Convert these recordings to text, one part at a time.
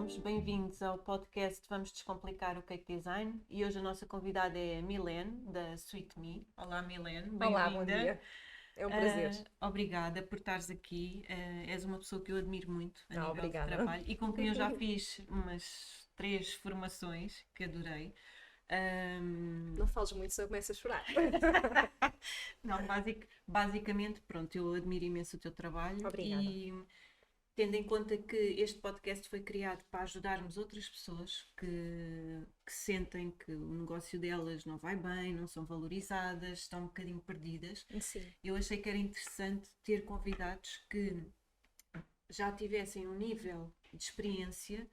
todos, bem-vindos ao podcast Vamos Descomplicar o Cake Design e hoje a nossa convidada é a Milene, da Sweet Me. Olá Milene, bem-vinda. Olá, bom dia. É um prazer. Obrigada por estares aqui, és uma pessoa que eu admiro muito a nível Obrigada. de trabalho e com quem eu já fiz umas 3 formações que adorei. Não fales muito, senão eu começo a chorar. Não, basicamente, pronto, eu admiro imenso o teu trabalho. Obrigada. E tendo em conta que este podcast foi criado para ajudarmos outras pessoas que sentem que o negócio delas não vai bem, não são valorizadas, estão um bocadinho perdidas, Sim. eu achei que era interessante ter convidados que já tivessem um nível de experiência,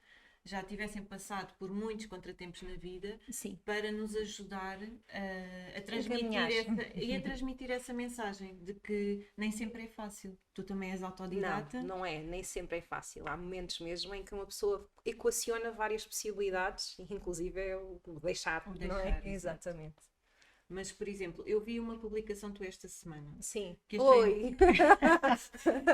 já tivessem passado por muitos contratempos na vida, Sim. para nos ajudar a transmitir essa mensagem de que nem sempre é fácil. Tu também és autodidata? Não é, nem sempre é fácil. Há momentos mesmo em que uma pessoa equaciona várias possibilidades, inclusive é o deixar, não é? Exato. Exatamente. Mas, por exemplo, eu vi uma publicação tua esta semana Sim. que Oi!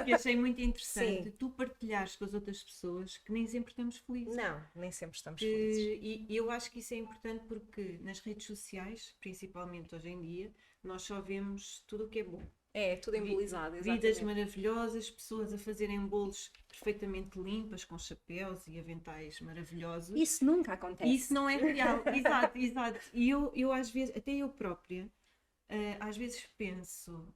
que achei muito interessante. Sim. Tu partilhares com as outras pessoas que nem sempre estamos felizes. Não, nem sempre estamos felizes. E eu acho que isso é importante porque nas redes sociais, principalmente hoje em dia, nós só vemos tudo o que é bom. É, tudo embolizado, exatamente. Vidas maravilhosas, pessoas a fazerem bolos perfeitamente limpas, com chapéus e aventais maravilhosos. Isso nunca acontece. Isso não é real, exato. E eu às vezes, até eu própria, às vezes penso,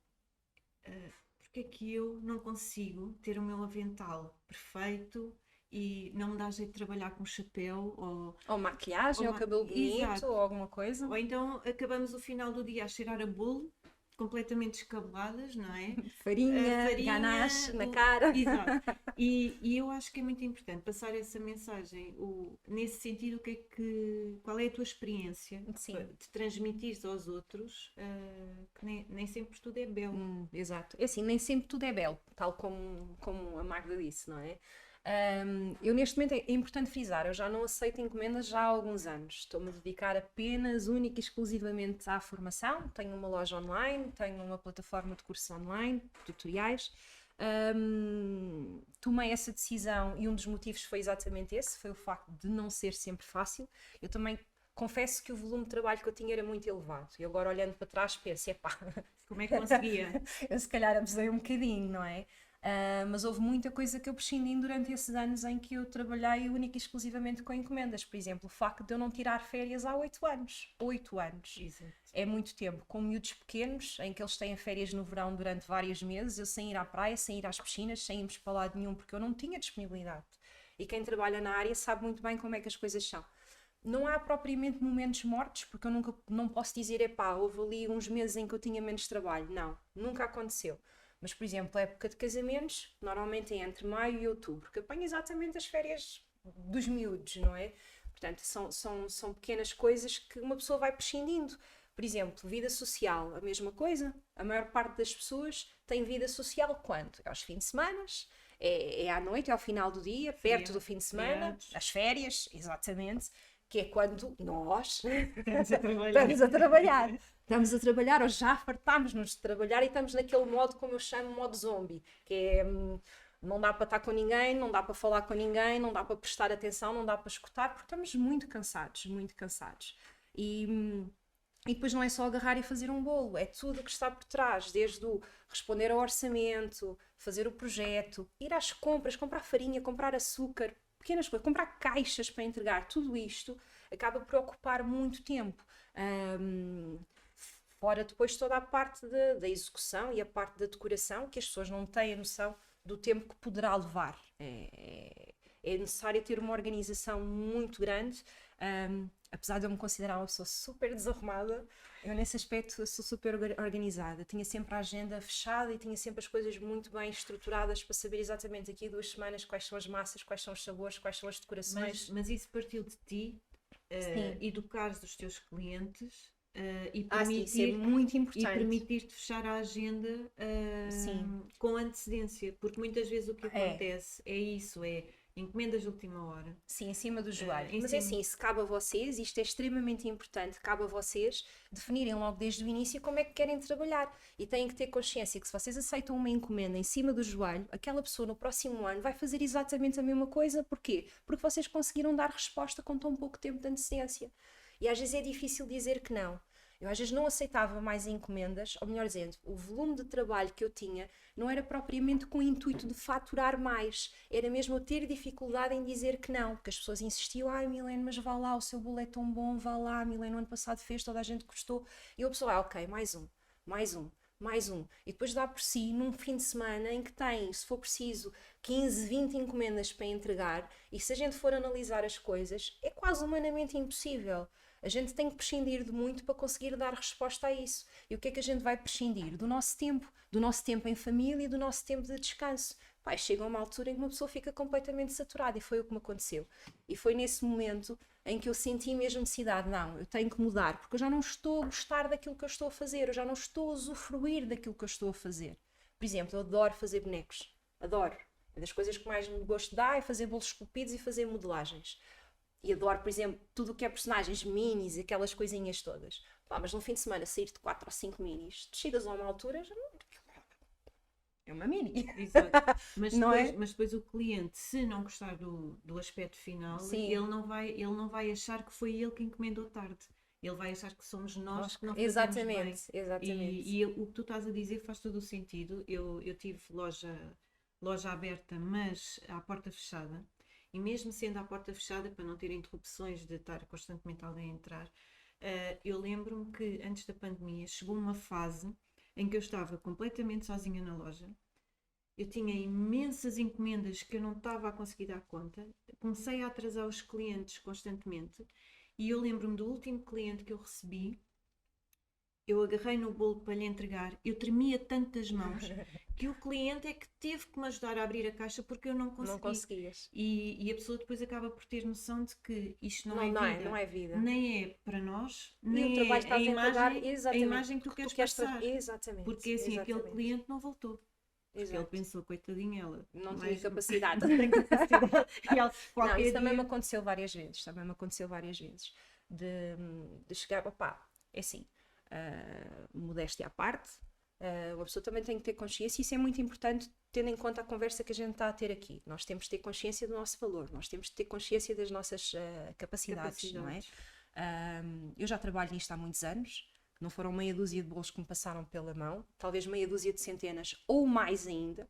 porque é que eu não consigo ter o meu avental perfeito e não me dá jeito de trabalhar com chapéu Ou maquilhagem, ou cabelo bonito, Exato. ou alguma coisa. ou então acabamos o final do dia a cheirar a bolo, completamente descabeladas, não é? Farinha, ganache na cara. Exato. E eu acho que é muito importante passar essa mensagem, nesse sentido, qual é a tua experiência Sim. de transmitir aos outros que nem sempre tudo é belo. Exato. É assim, nem sempre tudo é belo, tal como a Magda disse, não é? Eu neste momento é importante frisar, eu já não aceito encomendas já há alguns anos. Estou-me a dedicar apenas, única e exclusivamente à formação. Tenho uma loja online, tenho uma plataforma de cursos online, tutoriais. Tomei essa decisão e um dos motivos foi exatamente esse, foi o facto de não ser sempre fácil. Eu também confesso que o volume de trabalho que eu tinha era muito elevado. E agora olhando para trás penso, Como é que conseguia? eu se calhar abusei um bocadinho, não é? Mas houve muita coisa que eu prescindi durante esses anos em que eu trabalhei única e exclusivamente com encomendas. Por exemplo, o facto de eu não tirar férias há 8 anos. 8 anos. Exato. É muito tempo. Com miúdos pequenos, em que eles têm férias no verão durante vários meses, eu sem ir à praia, sem ir às piscinas, sem irmos para lado nenhum, porque eu não tinha disponibilidade. E quem trabalha na área sabe muito bem como é que as coisas são. Não há propriamente momentos mortos, porque eu não posso dizer, houve ali uns meses em que eu tinha menos trabalho. Não, nunca aconteceu. Mas, por exemplo, a época de casamentos, normalmente é entre maio e outubro, que apanha exatamente as férias dos miúdos, não é? Portanto, são pequenas coisas que uma pessoa vai prescindindo. Por exemplo, vida social, a mesma coisa. A maior parte das pessoas tem vida social quando? É aos fins de semana, é à noite, é ao final do dia, perto do fim de semana, as férias, exatamente, que é quando nós Estamos a trabalhar. Estamos a trabalhar, ou já fartámos-nos de trabalhar e estamos naquele modo, como eu chamo, modo zombie, que é não dá para estar com ninguém, não dá para falar com ninguém, não dá para prestar atenção, não dá para escutar, porque estamos muito cansados, muito cansados. E depois não é só agarrar e fazer um bolo, é tudo o que está por trás, desde o responder ao orçamento, fazer o projeto, ir às compras, comprar farinha, comprar açúcar, pequenas coisas, comprar caixas para entregar, tudo isto acaba por ocupar muito tempo. Fora depois toda a parte da execução e a parte da decoração, que as pessoas não têm a noção do tempo que poderá levar. É necessário ter uma organização muito grande. Apesar de eu me considerar uma pessoa super desarrumada, eu nesse aspecto sou super organizada. Tinha sempre a agenda fechada e tinha sempre as coisas muito bem estruturadas para saber exatamente daqui a 2 semanas quais são as massas, quais são os sabores, quais são as decorações. Mas isso partiu de ti, educares os teus clientes e isso é muito importante. permitir-te fechar a agenda com antecedência, porque muitas vezes o que acontece é isso, encomendas de última hora. Sim, em cima do joelho. em Mas é cima. assim, se cabe a vocês, isto é extremamente importante, cabe a vocês definirem logo desde o início como é que querem trabalhar. E têm que ter consciência que se vocês aceitam uma encomenda em cima do joelho, aquela pessoa no próximo ano vai fazer exatamente a mesma coisa. Porquê? Porque vocês conseguiram dar resposta com tão pouco tempo de antecedência. E às vezes é difícil dizer que não. Eu às vezes não aceitava mais encomendas, ou melhor dizendo, o volume de trabalho que eu tinha não era propriamente com o intuito de faturar mais, era mesmo eu ter dificuldade em dizer que não, porque as pessoas insistiam, ai Milene, mas vá lá, o seu bolo é tão bom, vá lá, Milene, no ano passado fez, toda a gente gostou, e a pessoa, ok, mais um, mais um, mais um, e depois dá por si num fim de semana em que tem, se for preciso, 15, 20 encomendas para entregar, e se a gente for analisar as coisas, é quase humanamente impossível. A gente tem que prescindir de muito para conseguir dar resposta a isso. E o que é que a gente vai prescindir? Do nosso tempo em família e do nosso tempo de descanso. Pai, chega uma altura em que uma pessoa fica completamente saturada e foi o que me aconteceu. E foi nesse momento em que eu senti mesmo necessidade, não, eu tenho que mudar, porque eu já não estou a gostar daquilo que eu estou a fazer, eu já não estou a usufruir daquilo que eu estou a fazer. Por exemplo, eu adoro fazer bonecos, adoro. É das coisas que mais me gosto de dar é fazer bolos esculpidos e fazer modelagens. E adoro, por exemplo, tudo o que é personagens minis, aquelas coisinhas todas. Pá, mas no fim de semana sair de 4 ou 5 minis, descidas a uma altura, já não... é uma mini. Exato. Mas Não depois, é? mas depois o cliente, se não gostar do aspecto final, Sim. ele não vai achar que foi ele que encomendou tarde. Ele vai achar que somos nós que não fazemos bem. Exatamente, exatamente. E o que tu estás a dizer faz todo o sentido. Eu tive loja aberta, mas à porta fechada. E mesmo sendo à porta fechada, para não ter interrupções de estar constantemente alguém a entrar, eu lembro-me que antes da pandemia chegou uma fase em que eu estava completamente sozinha na loja. Eu tinha imensas encomendas que eu não estava a conseguir dar conta. Comecei a atrasar os clientes constantemente. E eu lembro-me do último cliente que eu recebi. Eu agarrei no bolo para lhe entregar, eu tremia tanto das mãos que o cliente é que teve que me ajudar a abrir a caixa porque eu não Não consegui. conseguias. E a pessoa depois acaba por ter noção de que isto não Não, é não é, vida, não é vida. nem é para nós, E o trabalho que nem é estás a entregar, a exatamente, imagem que tu porque queres tu queres passar. exatamente, Porque assim, aquele exatamente. cliente não voltou. Porque ele Exato. pensou, coitadinha, ela Não tinha mais capacidade. não tem capacidade. E ela, Não, qualquer isso também dia... me aconteceu várias vezes. Também me aconteceu várias vezes. De chegar, opá, é assim, modéstia à parte, uma pessoa também tem que ter consciência, e isso é muito importante, tendo em conta a conversa que a gente está a ter aqui. Nós temos de ter consciência do nosso valor, nós temos de ter consciência das nossas capacidades, não é? Eu já trabalho nisto há muitos anos, não foram meia dúzia de bolos que me passaram pela mão, talvez meia dúzia de centenas ou mais ainda.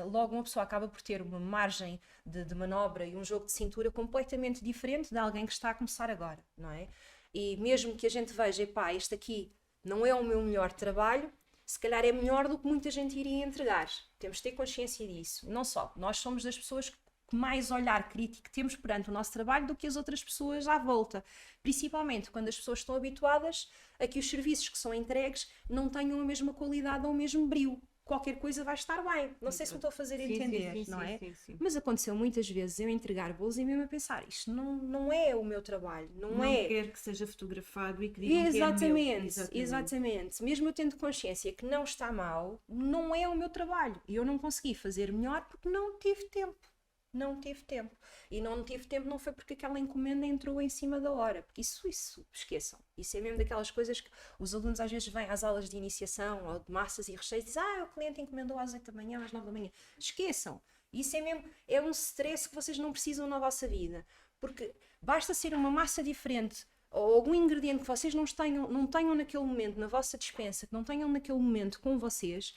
Logo uma pessoa acaba por ter uma margem de manobra e um jogo de cintura completamente diferente de alguém que está a começar agora, não é? E mesmo que a gente veja, epá, este aqui não é o meu melhor trabalho, se calhar é melhor do que muita gente iria entregar. Temos de ter consciência disso. Não só, nós somos das pessoas que mais olhar crítico temos perante o nosso trabalho do que as outras pessoas à volta. Principalmente quando as pessoas estão habituadas a que os serviços que são entregues não tenham a mesma qualidade ou o mesmo brio. Qualquer coisa vai estar bem. Não sei se me estou a fazer entender, não é? Sim. Mas aconteceu muitas vezes eu entregar bolos e mesmo a pensar, isto não é o meu trabalho, Não é. quero que seja fotografado e que digam que é meu. Exatamente, exatamente. Mesmo eu tendo consciência que não está mal, não é o meu trabalho. E eu não consegui fazer melhor porque não tive tempo. Não tive tempo. E não tive tempo não foi porque aquela encomenda entrou em cima da hora. Porque isso, esqueçam. Isso é mesmo daquelas coisas que os alunos às vezes vêm às aulas de iniciação ou de massas e recheios e dizem, o cliente encomendou às 8 da manhã, às 9 da manhã. Esqueçam. Isso é mesmo, é um stress que vocês não precisam na vossa vida. Porque basta ser uma massa diferente ou algum ingrediente que vocês não tenham naquele momento na vossa despensa, que não tenham naquele momento com vocês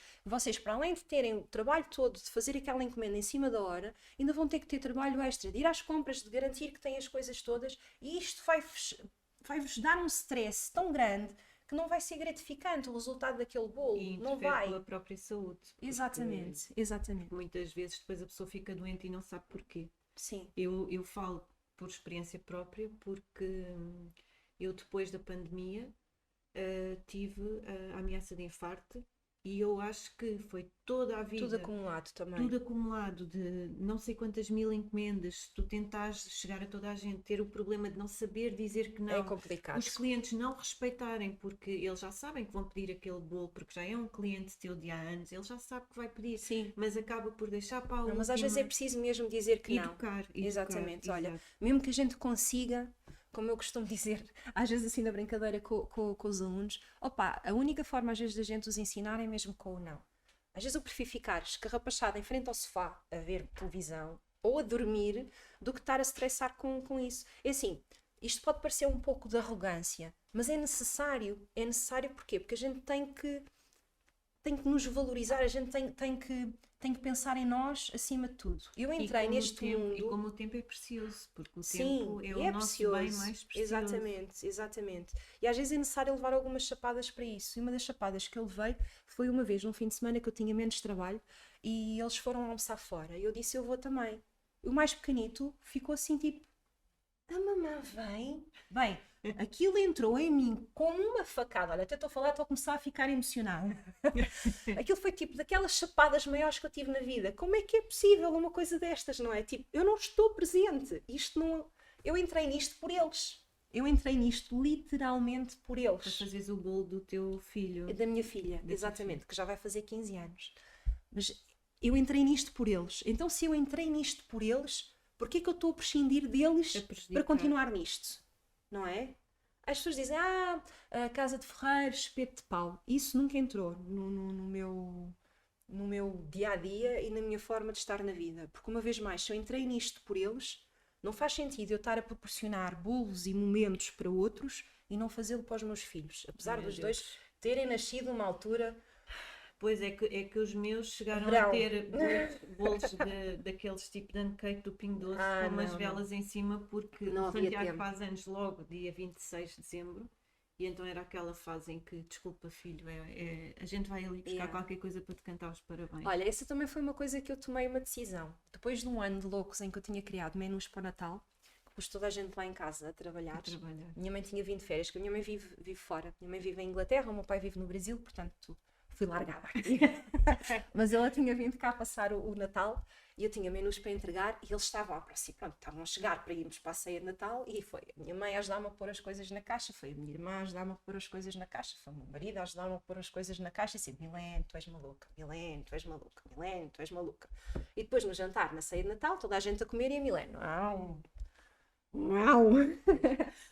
para além de terem o trabalho todo de fazer aquela encomenda em cima da hora, ainda vão ter que ter trabalho extra, de ir às compras, de garantir que têm as coisas todas, e isto vai-vos dar um stress tão grande que não vai ser gratificante o resultado daquele bolo, E não interfere vai. pela própria saúde. Exatamente, exatamente. Muitas vezes depois a pessoa fica doente e não sabe porquê. Sim. Eu falo por experiência própria porque eu depois da pandemia tive a ameaça de infarto E eu acho que foi toda a vida, Tudo acumulado também. tudo acumulado de não sei quantas mil encomendas, tu tentares chegar a toda a gente, ter o problema de não saber dizer que É não, complicado. os clientes não respeitarem, porque eles já sabem que vão pedir aquele bolo, porque já é um cliente teu de há anos, ele já sabe que vai pedir, Sim. mas acaba por deixar para a Não, última. mas às vezes é preciso mesmo dizer que não. Educar, Exatamente. Olha, exato. mesmo que a gente consiga, como eu costumo dizer, às vezes assim na brincadeira com os alunos, opa, a única forma às vezes da gente os ensinar é mesmo com o não. Às vezes eu prefiro ficar escarrapachada em frente ao sofá a ver televisão ou a dormir do que estar a estressar com isso. É assim, isto pode parecer um pouco de arrogância, mas é necessário. É necessário porquê? Porque a gente tem que nos valorizar, a gente tem que pensar em nós acima de tudo. Eu entrei neste mundo. E como o tempo é precioso, porque o Sim, tempo é e o nosso precioso. bem mais precioso. Exatamente, exatamente. E às vezes é necessário levar algumas chapadas para isso. E uma das chapadas que eu levei foi uma vez, num fim de semana que eu tinha menos trabalho e eles foram almoçar fora. E eu disse, eu vou também. O mais pequenito ficou assim, tipo, a mamã vem? Bem, aquilo entrou em mim como uma facada. Olha, até estou a falar, estou a começar a ficar emocionada. Aquilo foi tipo daquelas chapadas maiores que eu tive na vida. Como é que é possível uma coisa destas, não é? Tipo, eu não estou presente. Isto não... Eu entrei nisto por eles. Eu entrei nisto literalmente por Para eles. fazeres o bolo do teu filho. Da minha filha, exatamente, que já vai fazer 15 anos. Mas eu entrei nisto por eles. Então, se eu entrei nisto por eles, porquê que eu estou a prescindir deles A prejudicar. para continuar nisto? Não é? As pessoas dizem, a casa de ferreiros, espeto de pau. Isso nunca entrou no meu dia-a-dia e na minha forma de estar na vida. Porque, uma vez mais, se eu entrei nisto por eles, não faz sentido eu estar a proporcionar bolos e momentos para outros e não fazê-lo para os meus filhos. Apesar Meu dos Deus. dois terem nascido numa altura... Pois é que os meus chegaram Verão. a ter bolos daqueles tipo de cake do Pingo Doce com umas não, velas em cima, porque Não o havia Santiago tempo. faz anos logo, dia 26 de dezembro, e então era aquela fase em que, desculpa filho, a gente vai ali buscar Yeah. qualquer coisa para te cantar os parabéns. Olha, essa também foi uma coisa que eu tomei uma decisão. Depois de um ano de loucos em que eu tinha criado menus para o Natal, que pus toda a gente lá em casa a trabalhar. Minha mãe tinha vindo de férias, que a minha mãe vive fora. Minha mãe vive em Inglaterra, o meu pai vive no Brasil, portanto fui largada aqui. Mas ela tinha vindo cá passar o Natal e eu tinha menus para entregar e eles estavam a aproximar, pronto, estavam a chegar para irmos para a ceia de Natal e foi a minha mãe a ajudar-me a pôr as coisas na caixa, foi a minha irmã a ajudar-me a pôr as coisas na caixa, foi o meu marido a ajudar-me a pôr as coisas na caixa e sempre, Milene, tu és maluca, Milene, tu és maluca, Milene, tu és maluca. E depois no jantar, na ceia de Natal, toda a gente a comer e a Milene, não.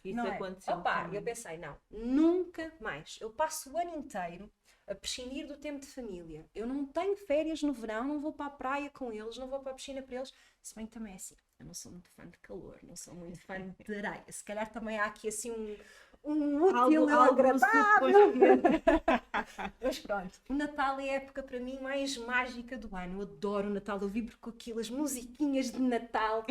Isso Não é? aconteceu. Opa, também. eu pensei, não, nunca mais. Eu passo o ano inteiro a prescindir do tempo de família. Eu não tenho férias no verão, não vou para a praia com eles, não vou para a piscina para eles. Se bem que também é assim, eu não sou muito fã de calor, não sou muito fã de areia. Se calhar também há aqui assim um útil Algo agradável. Mas pronto, o Natal é a época para mim mais mágica do ano. Eu adoro o Natal, eu vibro com aquilo, as musiquinhas de Natal.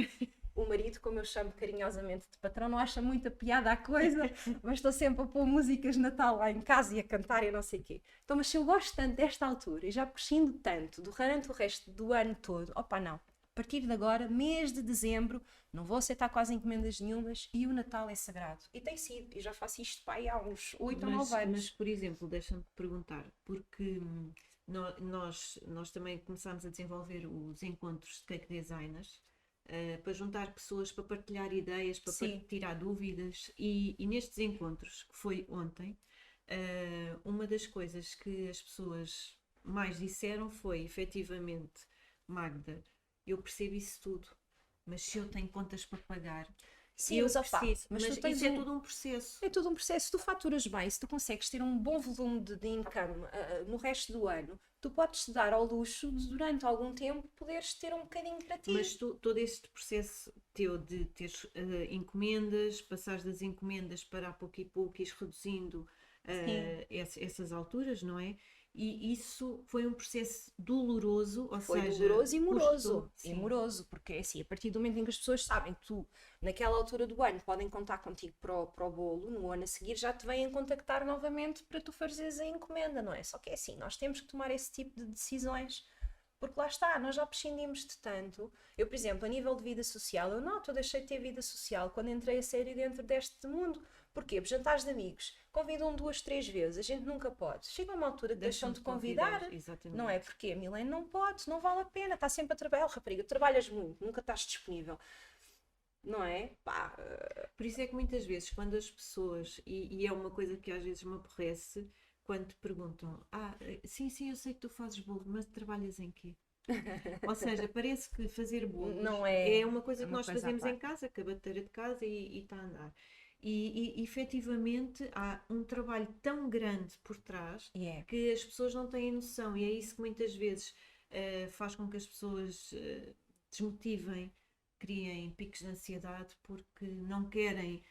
O marido, como eu chamo carinhosamente de patrão, não acha muita piada à coisa, mas estou sempre a pôr músicas de Natal lá em casa e a cantar e não sei o quê. Então, mas se eu gosto tanto desta altura e já prescindo tanto durante o resto do ano todo, opa, não. A partir de agora, mês de dezembro, não vou aceitar quase encomendas nenhumas e o Natal é sagrado. E tem sido, e já faço isto pá, há uns 8 ou 9 anos. Mas, por exemplo, deixa-me perguntar, porque nós também começámos a desenvolver os encontros de cake designers, para juntar pessoas, para partilhar ideias, para Sim. tirar dúvidas, e nestes encontros, que foi ontem, uma das coisas que as pessoas mais disseram foi, efetivamente, Magda, eu percebo isso tudo, mas se eu tenho contas para pagar, Sim, eu mas, opa, preciso, mas mas tu tens isso é um- todo um processo. É todo um processo. Se tu faturas bem, se tu consegues ter um bom volume de income no resto do ano, tu podes te dar ao luxo de, durante algum tempo, poderes ter um bocadinho para ti. Mas todo este processo teu de teres encomendas, passares das encomendas para a pouco e pouco, ires reduzindo essas alturas, não é? E isso foi um processo doloroso, ou Foi seja, doloroso e moroso. custou, E sim. moroso, porque é assim, a partir do momento em que as pessoas sabem que tu, naquela altura do ano, podem contar contigo para o bolo, no ano a seguir já te vêm contactar novamente para tu fazeres a encomenda, não é? Só que é assim, nós temos que tomar esse tipo de decisões. Porque lá está, nós já prescindimos de tanto. Eu, por exemplo, a nível de vida social, eu deixei de ter vida social quando entrei a sério dentro deste mundo. Porquê? Porque jantares de amigos convidam 2, 3 vezes, a gente nunca pode. Chega uma altura que deixam de convidar, exatamente. não é? Porque a Milene não pode, não vale a pena, está sempre a trabalhar. Rapariga, trabalhas muito, nunca estás disponível. Não é? Pá. Por isso é que muitas vezes, quando as pessoas, e é uma coisa que às vezes me aborrece, quando te perguntam: sim, sim, eu sei que tu fazes bolo, mas trabalhas em quê? Ou seja, parece que fazer bolos Não é, é uma coisa é que uma nós coisa à fazemos em parte. casa, com a batedeira de casa e está a andar. E efetivamente há um trabalho tão grande por trás Yeah. que as pessoas não têm noção, e é isso que muitas vezes faz com que as pessoas desmotivem, criem picos de ansiedade porque não querem.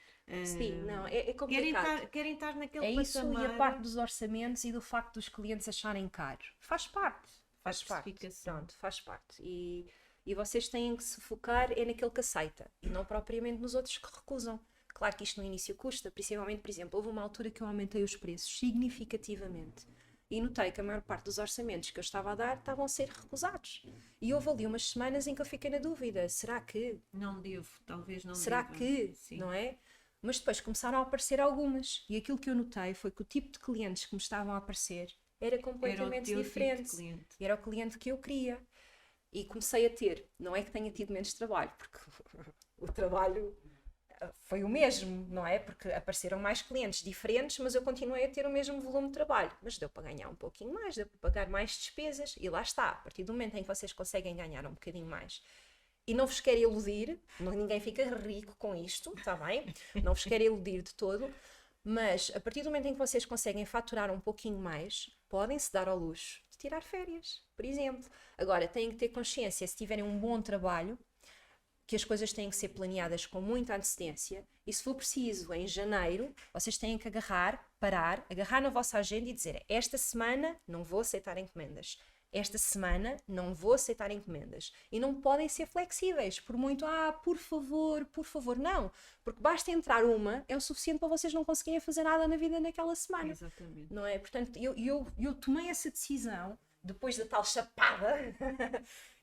Sim, não, eh, é complicado. querem estar naquele É isso e a patamar. parte dos orçamentos e do facto dos clientes acharem caro. Faz parte. Faz A parte. precificação. Pronto, faz parte. E vocês têm que se focar é naquele que aceita e não propriamente nos outros que recusam. Claro que isto no início custa, principalmente, por exemplo, houve uma altura que eu aumentei os preços significativamente e notei que a maior parte dos orçamentos que eu estava a dar estavam a ser recusados. E houve ali umas semanas em que eu fiquei na dúvida: será que? Não devo, talvez não Será deva. que? Sim. Não é? Mas depois começaram a aparecer algumas. E aquilo que eu notei foi que o tipo de clientes que me estavam a aparecer era completamente teu tipo de diferente. cliente. Era o cliente que eu queria. E comecei a ter, não é que tenha tido menos trabalho, porque o trabalho foi o mesmo, não é? Porque apareceram mais clientes diferentes, mas eu continuei a ter o mesmo volume de trabalho. Mas deu para ganhar um pouquinho mais, deu para pagar mais despesas. E lá está, a partir do momento em que vocês conseguem ganhar um bocadinho mais. E não vos quero iludir, ninguém fica rico com isto, está bem? Não vos quero iludir de todo, mas a partir do momento em que vocês conseguem faturar um pouquinho mais, podem-se dar ao luxo de tirar férias, por exemplo. Agora, têm que ter consciência, se tiverem um bom trabalho, que as coisas têm que ser planeadas com muita antecedência e se for preciso, em janeiro, vocês têm que parar, agarrar na vossa agenda e dizer: esta semana não vou aceitar encomendas. Esta semana não vou aceitar encomendas. E não podem ser flexíveis, por muito, por favor, não. Porque basta entrar uma, é o suficiente para vocês não conseguirem fazer nada na vida naquela semana. Exatamente. Não é? Portanto, eu tomei essa decisão, depois da tal chapada,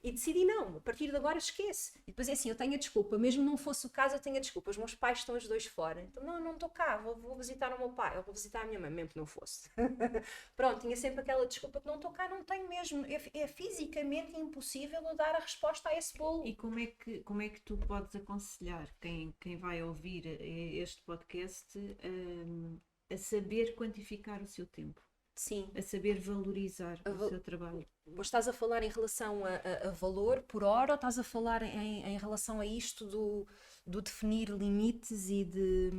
e decidi não, a partir de agora esquece. E depois é assim, eu tenho a desculpa, mesmo não fosse o caso, eu tenho a desculpa. Os meus pais estão os dois fora, então não estou cá, vou visitar o meu pai, ou vou visitar a minha mãe, mesmo que não fosse. Pronto, tinha sempre aquela desculpa que não estou cá, não tenho mesmo. É fisicamente impossível eu dar a resposta a esse bolo. E como é que tu podes aconselhar quem vai ouvir este podcast a saber quantificar o seu tempo? Sim. A saber valorizar o seu trabalho. Mas estás a falar em relação a valor por hora ou estás a falar em relação a isto do definir limites e de...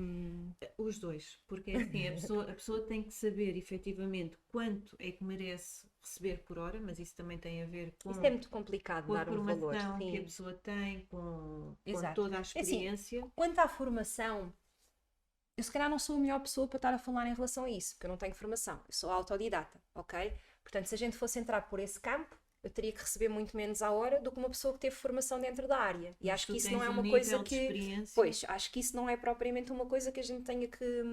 Os dois, porque é assim, a pessoa tem que saber efetivamente quanto é que merece receber por hora, mas isso também tem a ver com, Isso é muito complicado com a dar um valor. formação Sim. que a pessoa tem, com Exato. toda a É assim, experiência. quanto à formação, eu se calhar não sou a melhor pessoa para estar a falar em relação a isso, porque eu não tenho formação, eu sou autodidata, ok? Portanto, se a gente fosse entrar por esse campo, eu teria que receber muito menos à hora do que uma pessoa que teve formação dentro da área. E acho que isso não é uma coisa que... Pois, acho que isso não é propriamente uma coisa que a gente tenha que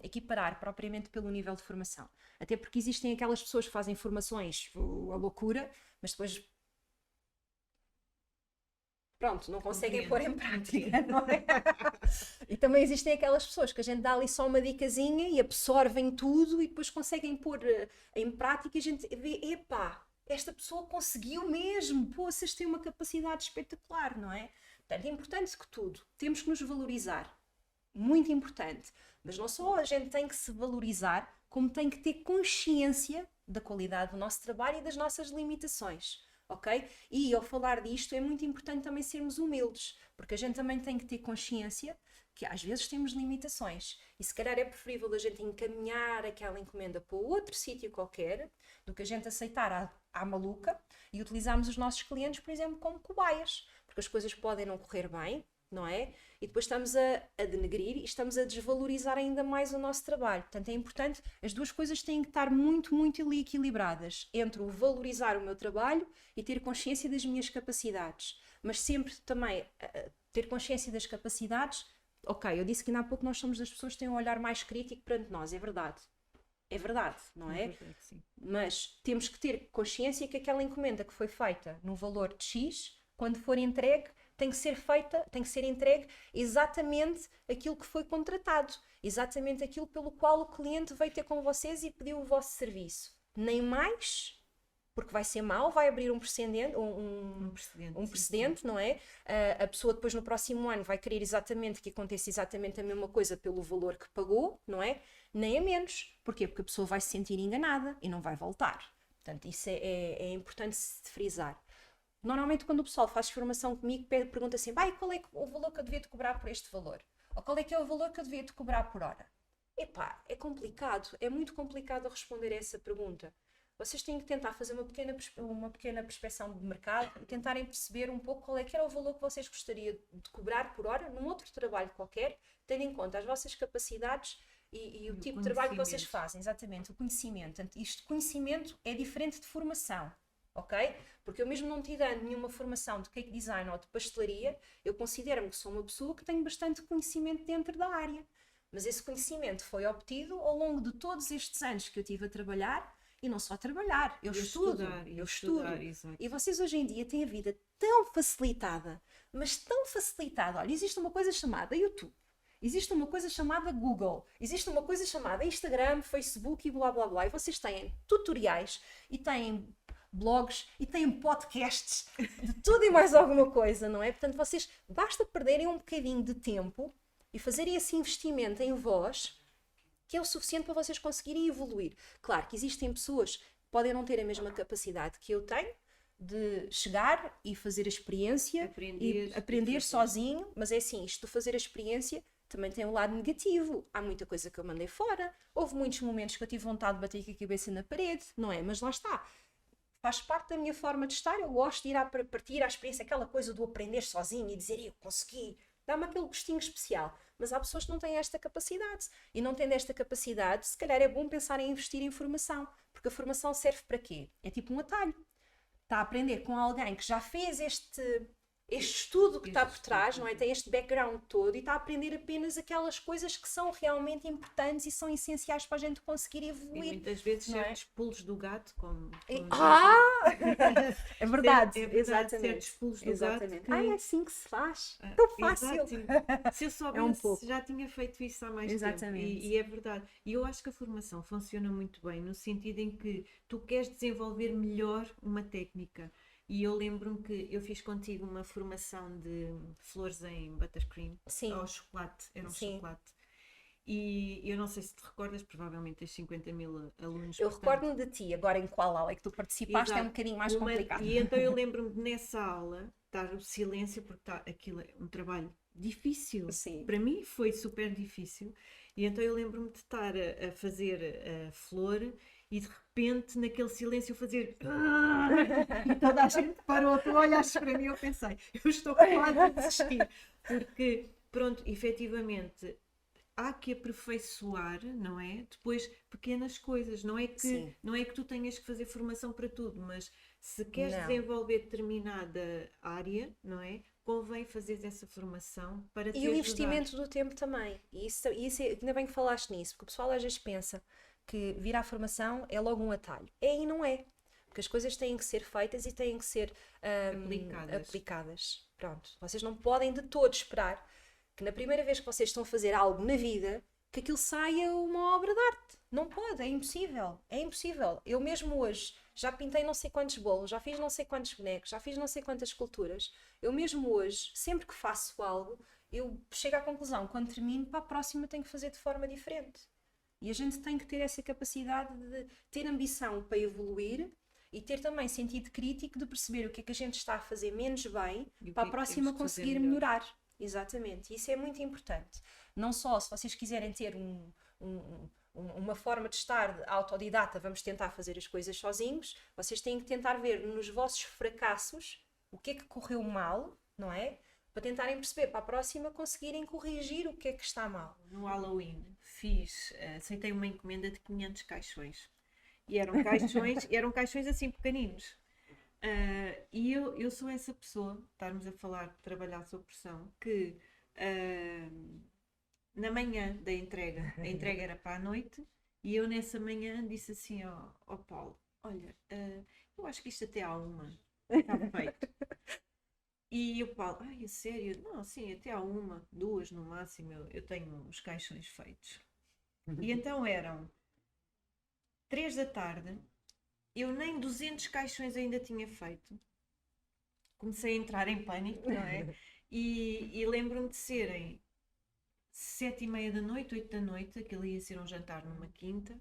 equiparar propriamente pelo nível de formação. Até porque existem aquelas pessoas que fazem formações a loucura, mas depois... Pronto, não conseguem pôr em prática, não é? E também existem aquelas pessoas que a gente dá ali só uma dicasinha e absorvem tudo e depois conseguem pôr em prática e a gente vê, epá, esta pessoa conseguiu mesmo, pô, vocês têm uma capacidade espetacular, não é? Portanto, é importante que tudo, temos que nos valorizar, muito importante, mas não só a gente tem que se valorizar, como tem que ter consciência da qualidade do nosso trabalho e das nossas limitações. Ok? E ao falar disto é muito importante também sermos humildes, porque a gente também tem que ter consciência que às vezes temos limitações e se calhar é preferível a gente encaminhar aquela encomenda para outro sítio qualquer do que a gente aceitar à maluca e utilizarmos os nossos clientes, por exemplo, como cobaias, porque as coisas podem não correr bem, não é? E depois estamos a denegrir e estamos a desvalorizar ainda mais o nosso trabalho. Portanto, é importante, as duas coisas têm que estar muito, muito ali equilibradas entre o valorizar o meu trabalho e ter consciência das minhas capacidades. Mas sempre também ter consciência das capacidades. Ok, eu disse que ainda há pouco nós somos das pessoas que têm um olhar mais crítico perante nós, é verdade. É verdade, não é? É verdade, sim. Mas temos que ter consciência que aquela encomenda que foi feita no valor de X, quando for entregue, tem que ser feita, tem que ser entregue exatamente aquilo que foi contratado, exatamente aquilo pelo qual o cliente veio ter com vocês e pediu o vosso serviço. Nem mais, porque vai ser mau, vai abrir um precedente, um precedente, não é? A pessoa depois no próximo ano vai querer exatamente que aconteça exatamente a mesma coisa pelo valor que pagou, não é? Nem a menos. Porquê? Porque a pessoa vai se sentir enganada e não vai voltar. Portanto, isso é importante se frisar. Normalmente quando o pessoal faz formação comigo, pergunta assim, qual é o valor que eu devia te cobrar por este valor? Ou qual é que é o valor que eu devia te cobrar por hora? Epá, é complicado, é muito complicado responder a essa pergunta. Vocês têm que tentar fazer uma pequena prospeção de mercado e tentarem perceber um pouco qual é que era o valor que vocês gostariam de cobrar por hora num outro trabalho qualquer, tendo em conta as vossas capacidades e o tipo de trabalho que vocês fazem, exatamente, o conhecimento. Isto conhecimento é diferente de formação, ok? Porque eu mesmo não te dando nenhuma formação de cake design ou de pastelaria, eu considero-me que sou uma pessoa que tem bastante conhecimento dentro da área. Mas esse conhecimento foi obtido ao longo de todos estes anos que eu tive a trabalhar, e não só trabalhar, eu estudo. Exato. E vocês hoje em dia têm a vida tão facilitada, mas tão facilitada. Olha, existe uma coisa chamada YouTube, existe uma coisa chamada Google, existe uma coisa chamada Instagram, Facebook e blá blá blá. E vocês têm tutoriais e têm blogs e têm podcasts de tudo e mais alguma coisa, não é? Portanto, vocês basta perderem um bocadinho de tempo e fazerem esse investimento em vós, que é o suficiente para vocês conseguirem evoluir. Claro que existem pessoas que podem não ter a mesma capacidade que eu tenho de chegar e fazer a experiência e aprender sozinho, mas é assim, isto de fazer a experiência também tem um lado negativo. Há muita coisa que eu mandei fora, houve muitos momentos que eu tive vontade de bater com a cabeça na parede, não é? Mas lá está. Faz parte da minha forma de estar, eu gosto de ir a partir à experiência, aquela coisa do aprender sozinho e dizer eu consegui, dá-me aquele gostinho especial. Mas há pessoas que não têm esta capacidade. E não tendo esta capacidade, se calhar é bom pensar em investir em formação. Porque a formação serve para quê? É tipo um atalho. Está a aprender com alguém que já fez este estudo que está por trás, não é? Tem este background todo e está a aprender apenas aquelas coisas que são realmente importantes e são essenciais para a gente conseguir evoluir. E muitas vezes certos pulos do gato, como é verdade, exatamente. Certos pulos do gato que... é assim que se faz. Tão fácil. Se eu soubesse, já tinha feito isso há mais tempo. E é verdade. E eu acho que a formação funciona muito bem, no sentido em que tu queres desenvolver melhor uma técnica. E eu lembro-me que eu fiz contigo uma formação de flores em buttercream. Sim. Ao chocolate, era um chocolate. E eu não sei se te recordas, provavelmente tens 50 mil alunos. Eu recordo-me de ti, agora em qual aula é que tu participaste. Exato. É um bocadinho mais complicado. E então eu lembro-me de nessa aula estar o silêncio, porque aquilo é um trabalho difícil. Sim. Para mim foi super difícil. E então eu lembro-me de estar a fazer a flor e de repente naquele silêncio fazer e toda a gente parou, tu olhaste para mim, eu pensei, eu estou quase a desistir, porque pronto, efetivamente há que aperfeiçoar, não é? Depois pequenas coisas, não é que tu tenhas que fazer formação para tudo, mas se queres desenvolver determinada área, não é? Convém fazer essa formação para te ajudar. E o investimento do tempo também. E isso ainda bem que falaste nisso, porque o pessoal às vezes pensa que vir à formação é logo um atalho. É e não é. Porque as coisas têm que ser feitas e têm que ser aplicadas. Pronto. Vocês não podem de todo esperar que na primeira vez que vocês estão a fazer algo na vida, que aquilo saia uma obra de arte. Não pode, é impossível. É impossível. Eu mesmo hoje já pintei não sei quantos bolos, já fiz não sei quantos bonecos, já fiz não sei quantas esculturas. Eu mesmo hoje, sempre que faço algo, eu chego à conclusão, quando termino, para a próxima tenho que fazer de forma diferente. E a gente tem que ter essa capacidade de ter ambição para evoluir e ter também sentido crítico de perceber o que é que a gente está a fazer menos bem para a próxima conseguir melhorar. Exatamente. Isso é muito importante. Não só se vocês quiserem ter uma forma de estar autodidata, vamos tentar fazer as coisas sozinhos, vocês têm que tentar ver nos vossos fracassos o que é que correu mal, não é? Para tentarem perceber, para a próxima conseguirem corrigir o que é que está mal. No Halloween aceitei uma encomenda de 500 caixões. E eram caixões assim pequeninos. E eu sou essa pessoa, estarmos a falar de trabalhar sob pressão, que na manhã da entrega, a entrega era para a noite, e eu nessa manhã disse assim ao Paulo, olha, eu acho que isto até há uma, está feito. E o Paulo, ai, a sério? Não, sim, até há uma, duas no máximo, eu tenho os caixões feitos. E então eram 3 da tarde, eu nem 200 caixões ainda tinha feito. Comecei a entrar em pânico, não é? E lembro-me de serem 7h30 da noite, 8 da noite, aquilo ia ser um jantar numa quinta,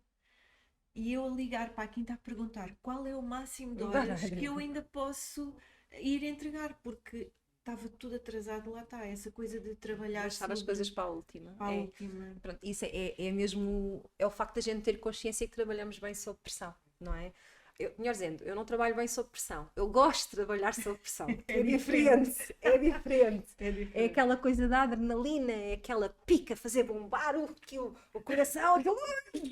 e eu a ligar para a quinta a perguntar qual é o máximo de horas que eu ainda posso ir entregar, porque estava tudo atrasado, lá está, essa coisa de trabalhar Deixar as coisas para a última. para a última. Pronto, isso é mesmo, é o facto da gente ter consciência que trabalhamos bem sob pressão, não é? Melhor dizendo, eu não trabalho bem sob pressão. Eu gosto de trabalhar sob pressão. É diferente. É diferente. É aquela coisa da adrenalina, é aquela pica, fazer bombar o coração.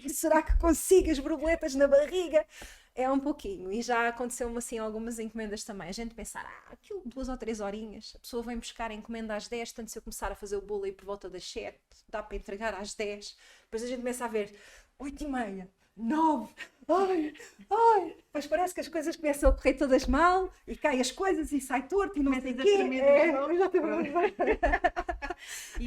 Será que consigo as borboletas na barriga? É um pouquinho. E já aconteceu-me assim algumas encomendas também. A gente pensar, aquilo 2 ou 3 horinhas. A pessoa vem buscar a encomenda às 10, portanto se eu começar a fazer o bolo aí por volta das 7, dá para entregar às 10. Depois a gente começa a ver 8h30. 9, ai, depois parece que as coisas começam a correr todas mal e caem as coisas e sai torto e não sei o quê.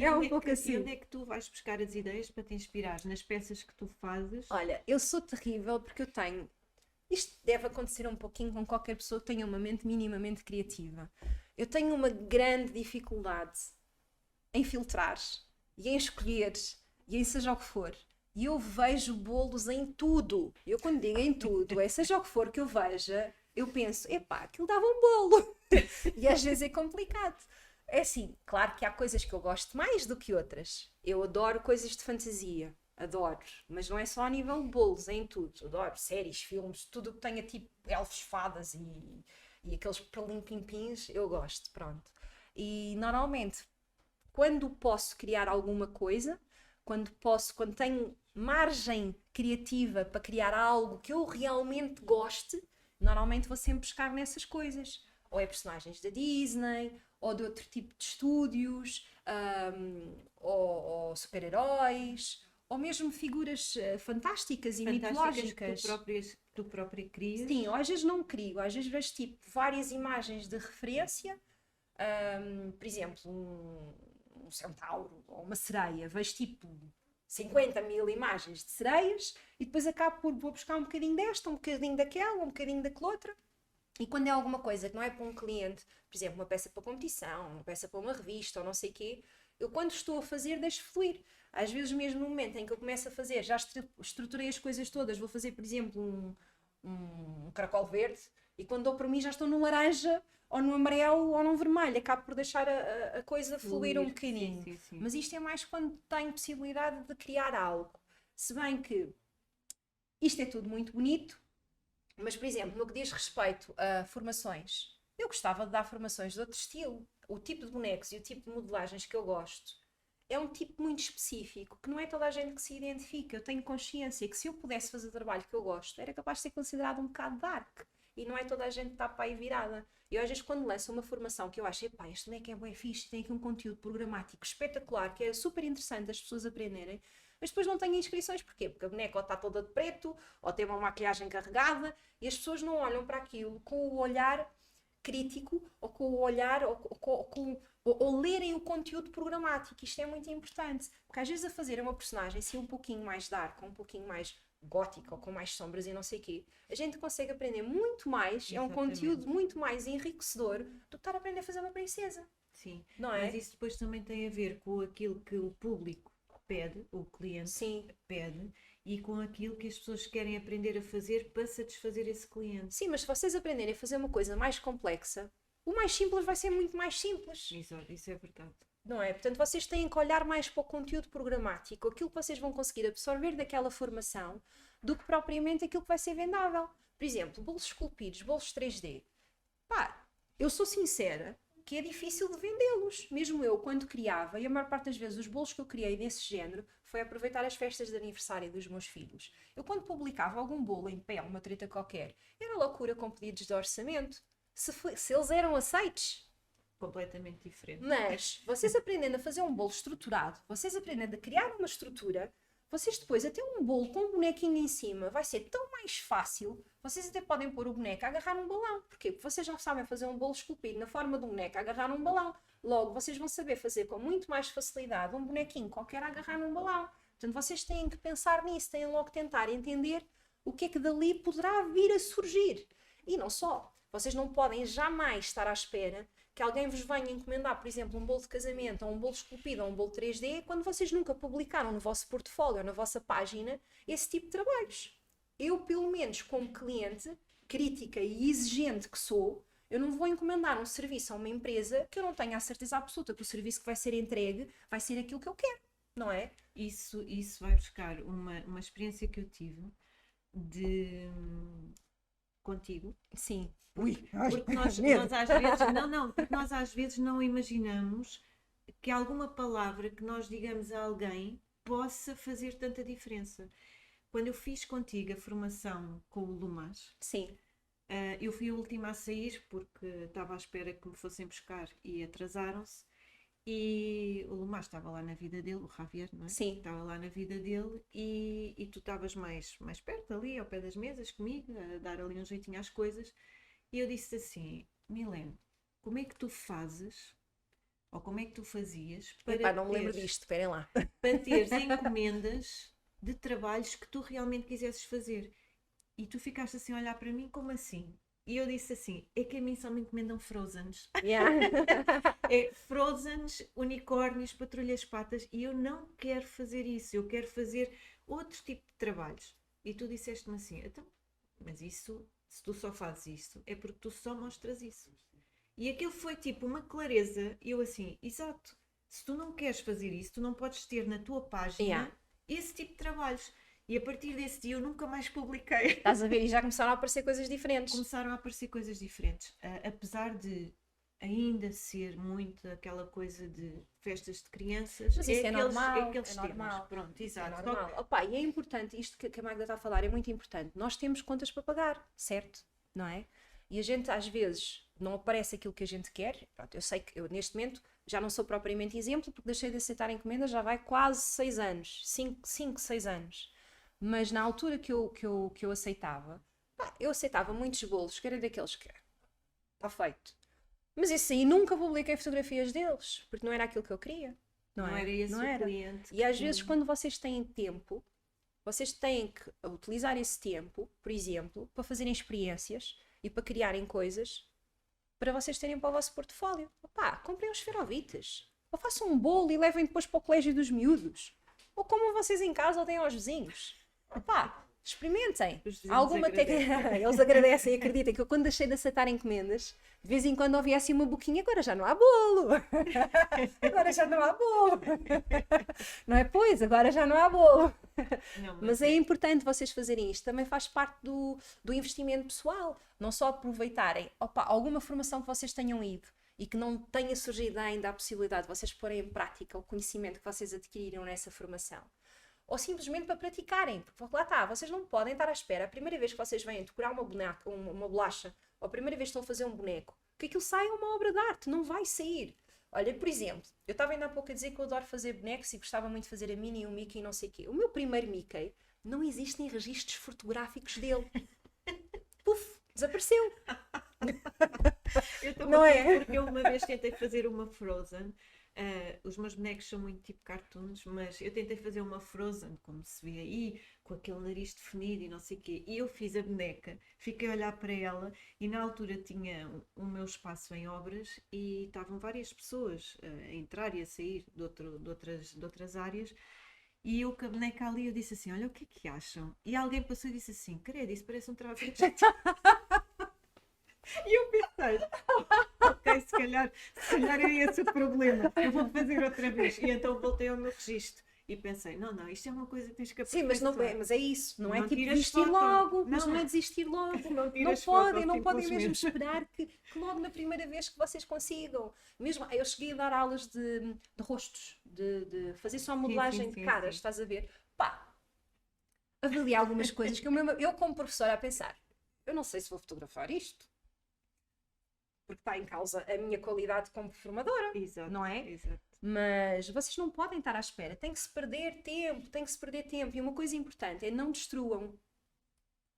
É um pouco assim. E onde é que tu vais buscar as ideias para te inspirar? Nas peças que tu fazes? Olha, eu sou terrível porque eu tenho. Isto deve acontecer um pouquinho com qualquer pessoa que tenha uma mente minimamente criativa. Eu tenho uma grande dificuldade em filtrar e em escolher e em seja o que for. E eu vejo bolos em tudo. Eu quando digo em tudo, seja o que for que eu veja, eu penso, epá, aquilo dava um bolo. E às vezes é complicado. É assim, claro que há coisas que eu gosto mais do que outras. Eu adoro coisas de fantasia. Adoro. Mas não é só a nível de bolos, é em tudo. Adoro séries, filmes, tudo o que tenha tipo elfos, fadas e aqueles pelim-pim-pins, eu gosto, pronto. E normalmente, quando posso criar alguma coisa, quando tenho margem criativa para criar algo que eu realmente goste, normalmente vou sempre buscar nessas coisas. Ou é personagens da Disney, ou de outro tipo de estúdios, ou super-heróis, ou mesmo figuras fantásticas e mitológicas. Que tu própria crias. Sim, ou às vezes não crio, às vezes vejo tipo várias imagens de referência, por exemplo, um centauro ou uma sereia, vejo tipo 50.000 imagens de sereias e depois acabo por vou buscar um bocadinho desta, um bocadinho daquela, um bocadinho daquela outra. E quando é alguma coisa que não é para um cliente, por exemplo, uma peça para competição, uma peça para uma revista ou não sei o quê, eu quando estou a fazer deixo fluir. Às vezes mesmo no momento em que eu começo a fazer, já estruturei as coisas todas, vou fazer por exemplo um caracol verde e quando dou para mim já estou no laranja ou no amarelo ou no vermelho, acabo por deixar a coisa fluir um bocadinho. Sim. Mas isto é mais quando tenho possibilidade de criar algo. Se bem que isto é tudo muito bonito, mas por exemplo, no que diz respeito a formações, eu gostava de dar formações de outro estilo. O tipo de bonecos e o tipo de modelagens que eu gosto é um tipo muito específico, que não é toda a gente que se identifica. Eu tenho consciência que se eu pudesse fazer o trabalho que eu gosto, era capaz de ser considerado um bocado dark. E não é toda a gente que está para aí virada. Eu às vezes quando lanço uma formação que eu acho, epá, este boneco é bem fixe, tem aqui um conteúdo programático espetacular, que é super interessante as pessoas aprenderem, mas depois não tenho inscrições. Porquê? Porque a boneca ou está toda de preto, ou tem uma maquilhagem carregada, e as pessoas não olham para aquilo com o olhar crítico, ou com o olhar, ou lerem o conteúdo programático. Isto é muito importante, porque às vezes a fazer uma personagem assim um pouquinho mais dark, um pouquinho mais gótica ou com mais sombras e não sei o quê, a gente consegue aprender muito mais. Exatamente. É um conteúdo muito mais enriquecedor do que estar a aprender a fazer uma princesa. Sim, não é? Mas isso depois também tem a ver com aquilo que o público pede, o cliente Sim. pede, e com aquilo que as pessoas querem aprender a fazer para satisfazer esse cliente. Sim, mas se vocês aprenderem a fazer uma coisa mais complexa, o mais simples vai ser muito mais simples. Exato, isso é verdade. Não é? Portanto, vocês têm que olhar mais para o conteúdo programático, aquilo que vocês vão conseguir absorver daquela formação, do que propriamente aquilo que vai ser vendável. Por exemplo, bolos esculpidos, bolos 3D. Pá, eu sou sincera que é difícil de vendê-los. Mesmo eu, quando criava, e a maior parte das vezes os bolos que eu criei desse género, foi aproveitar as festas de aniversário dos meus filhos. Eu, quando publicava algum bolo em pé, uma treta qualquer, era loucura com pedidos de orçamento. Se eles eram aceites. Completamente diferente. Mas, vocês aprendendo a fazer um bolo estruturado, vocês aprendendo a criar uma estrutura, vocês depois, até um bolo com um bonequinho em cima, vai ser tão mais fácil. Vocês até podem pôr o boneco a agarrar num balão. Porquê? Porque vocês já sabem fazer um bolo esculpido na forma de um boneco a agarrar num balão. Logo, vocês vão saber fazer com muito mais facilidade um bonequinho qualquer a agarrar num balão. Portanto, vocês têm que pensar nisso, têm logo que tentar entender o que é que dali poderá vir a surgir. E não só. Vocês não podem jamais estar à espera que alguém vos venha encomendar, por exemplo, um bolo de casamento, ou um bolo esculpido, ou um bolo 3D, quando vocês nunca publicaram no vosso portfólio ou na vossa página esse tipo de trabalhos. Eu, pelo menos, como cliente, crítica e exigente que sou, eu não vou encomendar um serviço a uma empresa que eu não tenha a certeza absoluta que o serviço que vai ser entregue vai ser aquilo que eu quero, não é? Isso vai buscar uma experiência que eu tive contigo. Sim. Porque nós às vezes porque nós às vezes não imaginamos que alguma palavra que nós digamos a alguém possa fazer tanta diferença. Quando eu fiz contigo a formação com o Lumas, sim. Eu fui a última a sair porque estava à espera que me fossem buscar e atrasaram-se. E o Lumar estava lá na vida dele, o Javier, não é? Sim. Estava lá na vida dele e tu estavas mais perto ali, ao pé das mesas, comigo, a dar ali um jeitinho às coisas. E eu disse assim, Milene, como é que tu fazes, ou como é que tu fazias para não me lembro disto, esperem lá. Para teres encomendas de trabalhos que tu realmente quisesses fazer? E tu ficaste assim a olhar para mim, como assim? E eu disse assim, é que a mim só me encomendam Frozens. Yeah. É Frozens, unicórnios, patrulhas patas, e eu não quero fazer isso, eu quero fazer outro tipo de trabalhos. E tu disseste-me assim, então, mas isso, se tu só fazes isso, é porque tu só mostras isso. E aquilo foi tipo uma clareza, e eu assim, exato, se tu não queres fazer isso, tu não podes ter na tua página esse tipo de trabalhos. E a partir desse dia eu nunca mais publiquei. Estás a ver? E já começaram a aparecer coisas diferentes. Começaram a aparecer coisas diferentes. Apesar de ainda ser muito aquela coisa de festas de crianças. Mas isso é normal. Aqueles é normal. temas. Pronto, exato. É normal. Opa, e é importante, isto que a Magda está a falar é muito importante. Nós temos contas para pagar, certo? Não é? E a gente às vezes não aparece aquilo que a gente quer. Pronto, eu sei que eu neste momento já não sou propriamente exemplo porque deixei de aceitar encomendas já vai quase 6 anos. 5, 6 anos. Mas na altura que eu aceitava, eu aceitava muitos bolos, que eram daqueles que está feito. Mas isso aí nunca publiquei fotografias deles, porque não era aquilo que eu queria. Não era esse o cliente. E às vezes quando vocês têm tempo, vocês têm que utilizar esse tempo, por exemplo, para fazerem experiências e para criarem coisas para vocês terem para o vosso portfólio. Opá, comprem uns esferovites. Ou façam um bolo e levem depois para o colégio dos miúdos. Ou comam vocês em casa ou deem aos vizinhos. Opá, experimentem. Alguma Eles agradecem e acreditem que eu quando deixei de aceitar encomendas, de vez em quando ouvia assim uma boquinha, agora já não há bolo. Agora já não há bolo. Não é? Pois, agora já não há bolo. Não, mas é importante vocês fazerem isto. Também faz parte do investimento pessoal. Não só aproveitarem alguma formação que vocês tenham ido e que não tenha surgido ainda a possibilidade de vocês porem em prática o conhecimento que vocês adquiriram nessa formação. Ou simplesmente para praticarem, porque lá está, vocês não podem estar à espera, a primeira vez que vocês vêm decorar uma bolacha, ou a primeira vez que estão a fazer um boneco, que aquilo saia uma obra de arte, não vai sair. Olha, por exemplo, eu estava ainda há pouco a dizer que eu adoro fazer bonecos e gostava muito de fazer a Minnie e o Mickey e não sei o quê. O meu primeiro Mickey, não existem registros fotográficos dele. Puf, desapareceu. Eu estou a ver porque eu uma vez tentei fazer uma Frozen. Os meus bonecos são muito tipo cartoons, mas eu tentei fazer uma Frozen, como se vê aí, com aquele nariz definido e não sei o quê. E eu fiz a boneca, fiquei a olhar para ela e na altura tinha o meu espaço em obras e estavam várias pessoas a entrar e a sair de outras áreas. E eu com a boneca ali, eu disse assim, olha, o que é que acham? E alguém passou e disse assim, credo, isso parece um trabalho de jeito. E eu pensei, ok, se calhar é esse o problema, eu vou fazer outra vez. E então voltei ao meu registro e pensei, não, isto é uma coisa que tens que aprender. Sim, mas é isso, não é tipo desistir logo, mas não é desistir logo, não podem mesmo esperar que logo na primeira vez que vocês consigam. Mesmo, eu cheguei a dar aulas de rostos, de fazer só modelagem de caras, estás a ver? Pá, avaliar algumas coisas que eu como professora a pensar, eu não sei se vou fotografar isto. porque está em causa a minha qualidade como formadora, Exato, não é? exato. Mas vocês não podem estar à espera, tem que se perder tempo, tem que se perder tempo. E uma coisa importante é não destruam.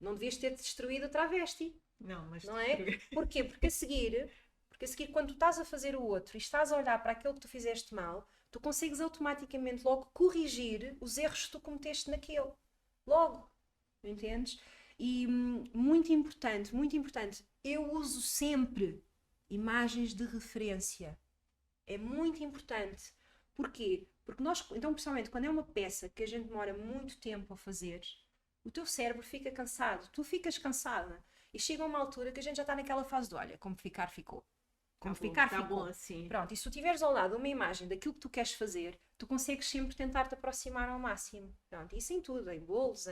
Não devias ter destruído a travesti, Não, mas não é? Porquê? Porque a seguir, quando tu estás a fazer o outro e estás a olhar para aquilo que tu fizeste mal, tu consegues automaticamente logo corrigir os erros que tu cometeste naquele. Logo. Entendes? E muito importante, eu uso sempre imagens de referência. É muito importante. Porquê? Porque nós, então, principalmente quando é uma peça que a gente demora muito tempo a fazer, o teu cérebro fica cansado, tu ficas cansada. E chega uma altura que a gente já está naquela fase de, olha, como ficar, ficou. Como ficar, tá ficou. bom assim. Pronto, e se tu tiveres ao lado uma imagem daquilo que tu queres fazer, tu consegues sempre tentar te aproximar ao máximo. Pronto, isso em tudo, em bolos,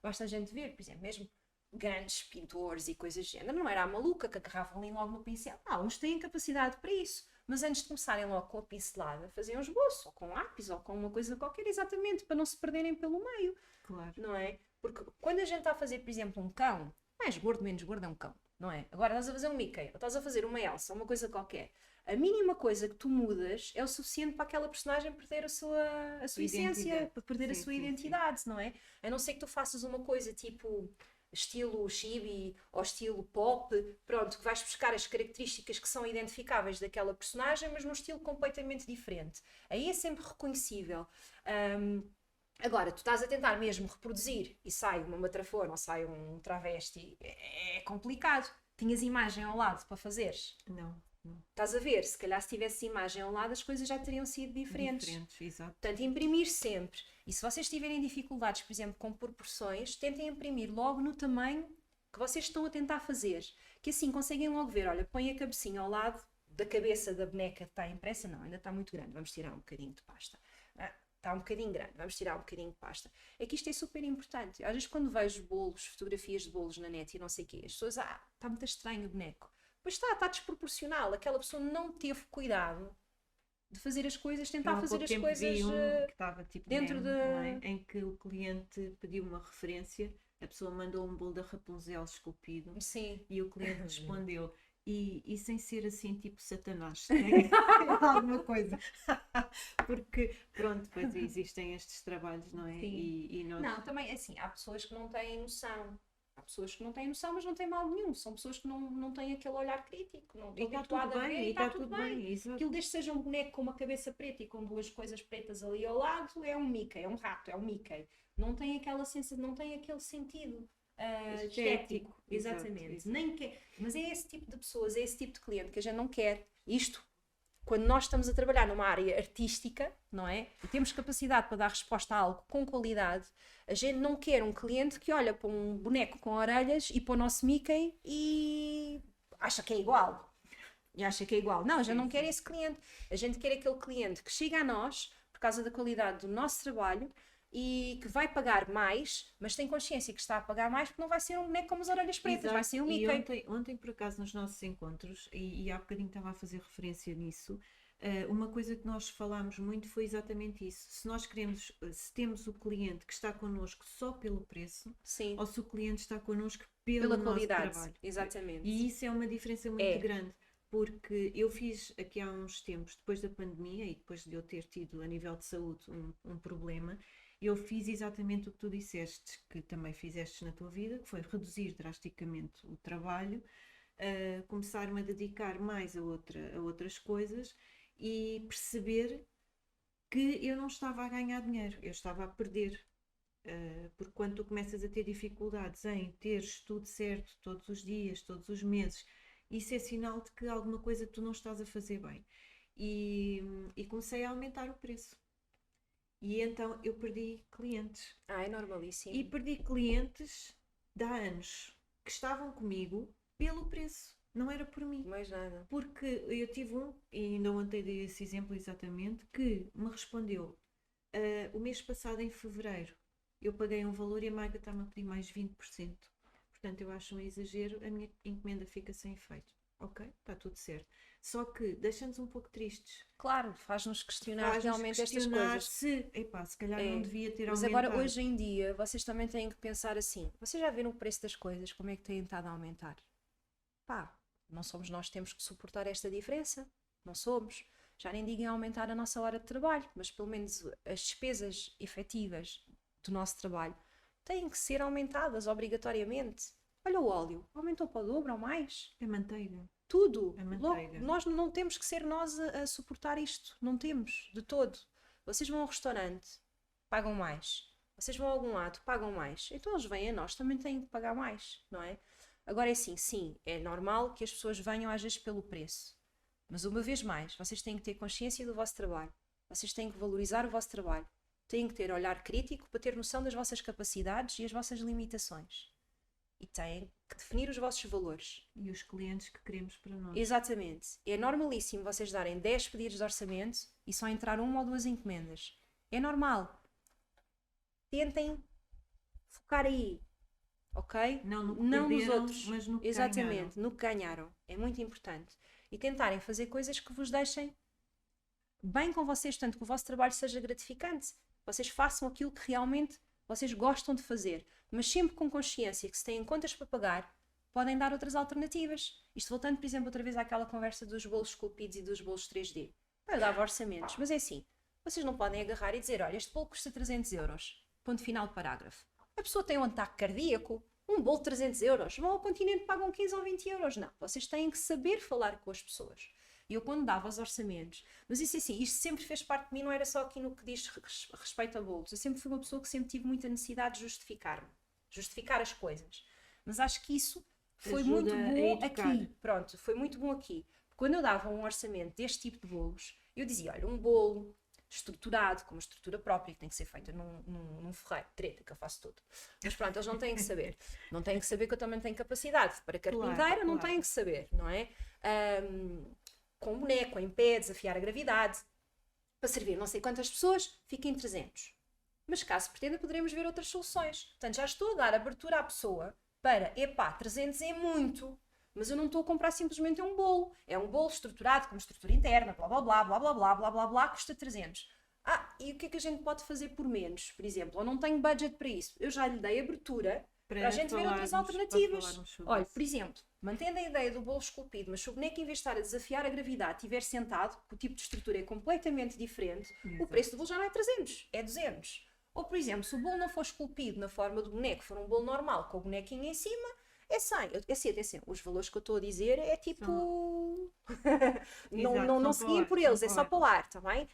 basta a gente ver, por exemplo, mesmo grandes pintores e coisas do género, não era a maluca que agarravam ali logo no pincel. Uns têm capacidade para isso, mas antes de começarem logo com a pincelada, faziam um esboço, ou com lápis, ou com uma coisa qualquer, exatamente, para não se perderem pelo meio. Claro. Não é? Porque quando a gente está a fazer, por exemplo, um cão, mais gordo, menos gordo é um cão, não é? Agora estás a fazer um Mickey, ou estás a fazer uma Elsa, uma coisa qualquer. A mínima coisa que tu mudas é o suficiente para aquela personagem perder a sua essência, para perder a sua identidade, não é? A não ser que tu faças uma coisa tipo estilo chibi ou estilo pop, pronto, que vais buscar as características que são identificáveis daquela personagem, mas num estilo completamente diferente. Aí é sempre reconhecível. Agora, tu estás a tentar mesmo reproduzir e sai uma matrafona ou sai um travesti, é complicado. Tinhas imagem ao lado para fazeres? Não. Estás a ver? Se calhar se tivesse imagem ao lado as coisas já teriam sido diferentes. Exato. Portanto, imprimir sempre. E se vocês tiverem dificuldades, por exemplo, com proporções, tentem imprimir logo no tamanho que vocês estão a tentar fazer. Que assim conseguem logo ver, olha, põe a cabecinha ao lado da cabeça da boneca que está impressa. Não, ainda está muito grande, vamos tirar um bocadinho de pasta. Está um bocadinho grande, vamos tirar um bocadinho de pasta. É que isto é super importante. Às vezes quando vejo bolos, fotografias de bolos na net e não sei o quê, as pessoas, está muito estranho o boneco. Pois está desproporcional. Aquela pessoa não teve cuidado de fazer as coisas, tentar fazer as coisas que estava tipo dentro em que o cliente pediu uma referência, a pessoa mandou um bolo da Rapunzel esculpido. Sim. E o cliente respondeu. E sem ser assim tipo Satanás, né? Alguma coisa. Porque, pronto, depois existem estes trabalhos, não é? E nós... Não, também, assim, há pessoas que não têm noção. Há pessoas que não têm noção, mas não têm mal nenhum. São pessoas que não têm aquele olhar crítico. Não estão habituadas a ver e está tudo bem. Aquilo desde que seja um boneco com uma cabeça preta e com duas coisas pretas ali ao lado, é um Mickey, é um rato, é um Mickey. Não tem aquela sensação, não tem aquele sentido estético. Exatamente. Exato. Nem quer. Mas é esse tipo de pessoas, é esse tipo de cliente que a gente não quer. Isto, quando nós estamos a trabalhar numa área artística, não é? E temos capacidade para dar resposta a algo com qualidade, a gente não quer um cliente que olha para um boneco com orelhas e para o nosso Mickey e acha que é igual. Não, a gente não quer esse cliente. A gente quer aquele cliente que chega a nós por causa da qualidade do nosso trabalho e que vai pagar mais, mas tem consciência que está a pagar mais porque não vai ser um boneco com as orelhas pretas, vai ser um Mickey. E ontem, por acaso, nos nossos encontros, e há bocadinho estava a fazer referência nisso, uma coisa que nós falámos muito foi exatamente isso. Se nós queremos, se temos o cliente que está connosco só pelo preço, sim, ou se o cliente está connosco pela qualidade. Trabalho. Exatamente. E isso é uma diferença muito grande. Porque eu fiz aqui há uns tempos, depois da pandemia e depois de eu ter tido a nível de saúde um problema, eu fiz exatamente o que tu disseste, que também fizeste na tua vida, que foi reduzir drasticamente o trabalho, começar-me a dedicar mais a outras coisas e perceber que eu não estava a ganhar dinheiro, eu estava a perder. Porque quando tu começas a ter dificuldades em teres tudo certo todos os dias, todos os meses, isso é sinal de que alguma coisa tu não estás a fazer bem. E comecei a aumentar o preço. E então eu perdi clientes. É normalíssimo. E perdi clientes de há anos que estavam comigo pelo preço. Não era por mim. Mais nada. Porque eu tive e ainda ontem dei esse exemplo exatamente, que me respondeu o mês passado, em fevereiro, eu paguei um valor e a Maga está-me a pedir mais 20%. Portanto, eu acho um exagero, a minha encomenda fica sem efeito. Ok? Está tudo certo. Só que deixa-nos um pouco tristes. Claro, faz-nos questionar realmente estas coisas. Se calhar não devia ter aumentado. Mas agora, hoje em dia, vocês também têm que pensar assim. Vocês já viram o preço das coisas, como é que têm estado a aumentar? Não somos nós que temos que suportar esta diferença. Não somos. Já nem digo em aumentar a nossa hora de trabalho, mas pelo menos as despesas efetivas do nosso trabalho têm que ser aumentadas obrigatoriamente. Olha o óleo, aumentou para o dobro ou mais. É manteiga. Tudo. A Logo, manteiga. nós não temos que ser nós a suportar isto. Não temos, de todo. Vocês vão ao restaurante, pagam mais. Vocês vão a algum lado, pagam mais. Então eles vêm a nós, também têm que pagar mais, não é? Agora é assim, sim, é normal que as pessoas venham às vezes pelo preço. Mas uma vez mais, vocês têm que ter consciência do vosso trabalho. Vocês têm que valorizar o vosso trabalho. Têm que ter olhar crítico para ter noção das vossas capacidades e as vossas limitações. E têm que definir os vossos valores. E os clientes que queremos para nós. Exatamente. É normalíssimo vocês darem 10 pedidos de orçamento e só entrar uma ou duas encomendas. É normal. Tentem focar aí, ok? Não no que Não nos perderam, outros. mas no que Exatamente, ganharam. no que ganharam. É muito importante. E tentarem fazer coisas que vos deixem bem com vocês, tanto que o vosso trabalho seja gratificante. Vocês façam aquilo que realmente vocês gostam de fazer, mas sempre com consciência que se têm contas para pagar, podem dar outras alternativas. Isto voltando, por exemplo, outra vez àquela conversa dos bolos esculpidos e dos bolos 3D. Eu dava orçamentos, mas é assim, vocês não podem agarrar e dizer, olha, este bolo custa 300 euros. Ponto final do parágrafo. A pessoa tem um ataque cardíaco, um bolo de 300 euros. Vão ao continente e pagam 15 ou 20 euros. Não, vocês têm que saber falar com as pessoas. E eu quando dava os orçamentos, mas isso assim, isto sempre fez parte de mim, não era só aqui no que diz respeito a bolos. Eu sempre fui uma pessoa que sempre tive muita necessidade de justificar-me. Justificar as coisas. Mas acho que isso foi muito Ajuda a bom educar. aqui. Pronto, foi muito bom aqui. Quando eu dava um orçamento deste tipo de bolos, eu dizia, olha, um bolo estruturado, com uma estrutura própria, que tem que ser feita num ferreiro, treta, que eu faço tudo. Mas pronto, eles não têm que saber. Não têm que saber que eu também tenho capacidade. Para carpinteira não têm que saber, não é? Com boneco, em pé, desafiar a gravidade. Para servir não sei quantas pessoas, fica em 300. Mas caso pretenda, poderemos ver outras soluções. Portanto, já estou a dar abertura à pessoa para, epá, 300 é muito, mas eu não estou a comprar simplesmente um bolo. É um bolo estruturado, com uma estrutura interna, blá blá blá, blá blá blá, blá blá blá, custa 300. E o que é que a gente pode fazer por menos, por exemplo? Eu não tenho budget para isso. Eu já lhe dei abertura para a gente ver outras alternativas. Olha, por exemplo, mantendo a ideia do bolo esculpido, mas se o boneco, em vez de estar a desafiar a gravidade, estiver sentado, que o tipo de estrutura é completamente diferente, o preço do bolo já não é 300, é 200. Ou, por exemplo, se o bolo não for esculpido na forma do boneco, for um bolo normal, com o bonequinho em cima, é 100. Atenção, os valores que eu estou a dizer é tipo... não seguiem por eles, é só para o ar, está bem?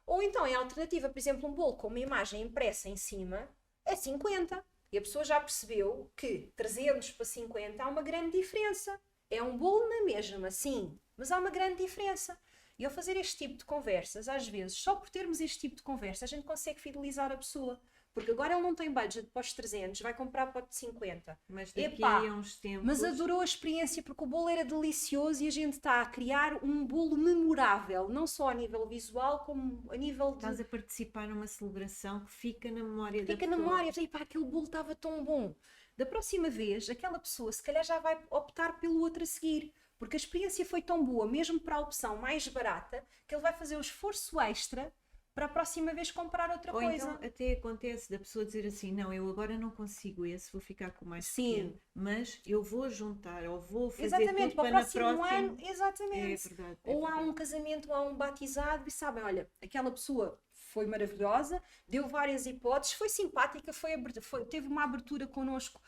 Ou então, em alternativa, por exemplo, um bolo com uma imagem impressa em cima, é 50. E a pessoa já percebeu que 300 para 50 há uma grande diferença. É um bolo na mesma, sim, mas há uma grande diferença. E ao fazer este tipo de conversas, às vezes, só por termos este tipo de conversa, a gente consegue fidelizar a pessoa. Porque agora ele não tem budget para os 300, vai comprar para os 50. Mas daqui a uns tempos... Mas adorou a experiência porque o bolo era delicioso e a gente está a criar um bolo memorável, não só a nível visual, como a nível de... Estás a participar numa celebração que fica na memória da Fica na memória, aquele bolo estava tão bom. Da próxima vez, aquela pessoa se calhar já vai optar pelo outro a seguir. Porque a experiência foi tão boa, mesmo para a opção mais barata, que ele vai fazer o esforço extra para a próxima vez comprar outra coisa. Ou então até acontece da pessoa dizer assim, não, eu agora não consigo esse, vou ficar com o mais pequeno, mas eu vou juntar ou vou fazer exatamente, tudo para o próximo ano, exatamente. É verdade, ou há um casamento, ou há um batizado e sabem, olha, aquela pessoa foi maravilhosa, deu várias hipóteses, foi simpática, teve uma abertura connosco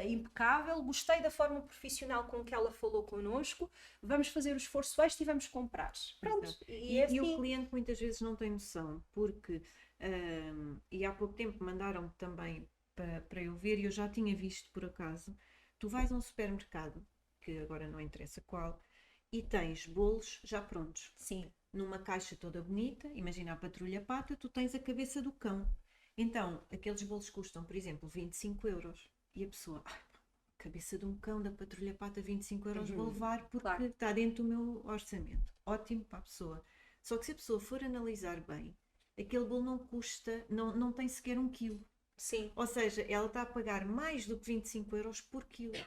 impecável, gostei da forma profissional com que ela falou connosco, vamos fazer o esforço extra e vamos comprar. Pronto. E o cliente muitas vezes não tem noção, porque, e há pouco tempo mandaram-me também para eu ver, e eu já tinha visto por acaso, tu vais a um supermercado, que agora não interessa qual, e tens bolos já prontos. Sim. Numa caixa toda bonita, imagina a patrulha pata, tu tens a cabeça do cão. Então, aqueles bolos custam, por exemplo, 25 euros. E a pessoa, cabeça de um cão da patrulha pata, 25 euros vou levar porque está dentro do meu orçamento. Ótimo para a pessoa. Só que se a pessoa for analisar bem, aquele bolo não custa, não tem sequer 1 quilo. Sim. Ou seja, ela está a pagar mais do que 25 euros por quilo.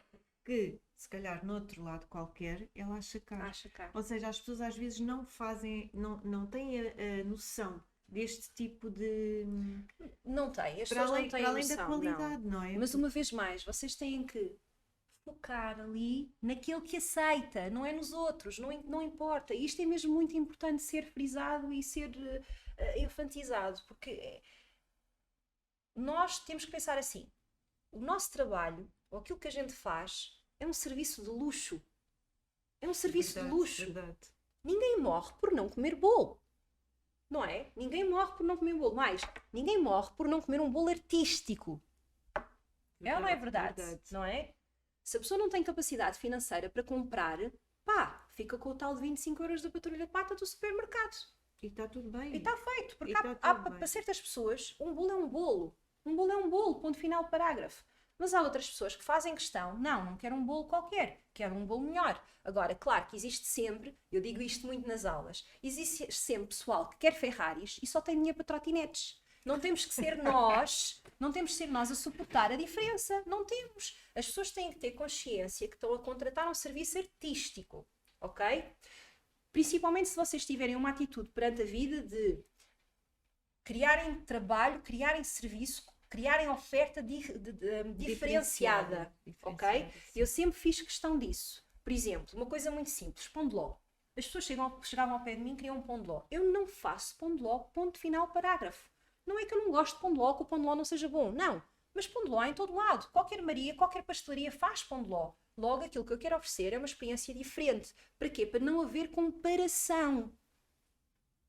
Que, se calhar, no outro lado qualquer, ela acha caro. Ou seja, as pessoas às vezes não fazem, não têm a noção deste tipo de... Não têm, as pessoas não têm para além noção, da qualidade, não é? Mas uma vez mais, vocês têm que focar ali naquele que aceita, não é nos outros, não importa. Isto é mesmo muito importante ser frisado e ser enfatizado, porque nós temos que pensar assim, o nosso trabalho, ou aquilo que a gente faz, é um serviço de luxo. É um serviço de luxo. Verdade. Ninguém morre por não comer bolo. Não é? Ninguém morre por não comer um bolo. Mais, ninguém morre por não comer um bolo artístico. É ou não é verdade? Não é? Se a pessoa não tem capacidade financeira para comprar, pá, fica com o tal de 25 euros da patrulha de pata do supermercado. E está tudo bem. E está feito. Porque tá para certas pessoas, um bolo é um bolo. Um bolo é um bolo, ponto final, parágrafo. Mas há outras pessoas que fazem questão, não quero um bolo qualquer, quero um bolo melhor. Agora, claro que existe sempre, eu digo isto muito nas aulas, existe sempre pessoal que quer Ferraris e só tem dinheiro para trotinetes. Não temos que ser nós, não temos que ser nós a suportar a diferença. Não temos. As pessoas têm que ter consciência que estão a contratar um serviço artístico, ok? Principalmente se vocês tiverem uma atitude perante a vida de criarem trabalho, criarem serviço, criarem oferta diferenciada, ok? Eu sempre fiz questão disso. Por exemplo, uma coisa muito simples, pão de ló. As pessoas chegavam ao pé de mim e queriam um pão de ló. Eu não faço pão de ló, ponto final, parágrafo. Não é que eu não gosto de pão de ló, que o pão de ló não seja bom, não. Mas pão de ló é em todo lado. Qualquer Maria, qualquer pastelaria faz pão de ló. Logo, aquilo que eu quero oferecer é uma experiência diferente. Para quê? Para não haver comparação.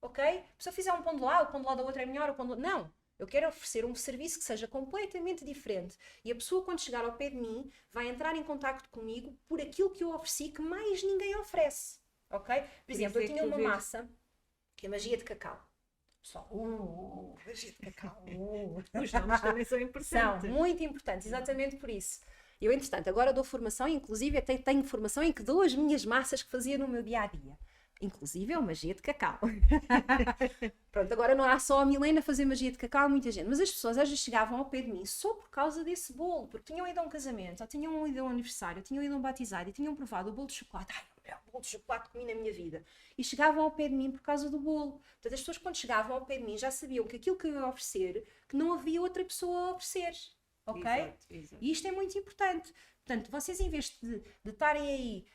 Ok? Se eu fizer um pão de ló, o pão de ló da outra é melhor, o pão de ló... Não. Eu quero oferecer um serviço que seja completamente diferente. E a pessoa, quando chegar ao pé de mim, vai entrar em contacto comigo por aquilo que eu ofereci que mais ninguém oferece. Ok? Por exemplo, eu tinha uma massa que é magia de cacau. Pessoal, magia de cacau. Os nomes também são importantes. São muito importantes, exatamente por isso. Eu, entretanto, agora dou formação, inclusive até tenho formação em que dou as minhas massas que fazia no meu dia-a-dia. Inclusive é uma magia de cacau. Pronto, agora não há só a Milena a fazer magia de cacau, muita gente. Mas as pessoas às vezes chegavam ao pé de mim só por causa desse bolo, porque tinham ido a um casamento, ou tinham ido a um aniversário, ou tinham ido a um batizado e tinham provado o bolo de chocolate. Ai, o melhor bolo de chocolate que comi na minha vida. E chegavam ao pé de mim por causa do bolo. Portanto, as pessoas quando chegavam ao pé de mim já sabiam que aquilo que eu ia oferecer, que não havia outra pessoa a oferecer. Ok? Exato. E isto é muito importante. Portanto, vocês em vez de estarem aí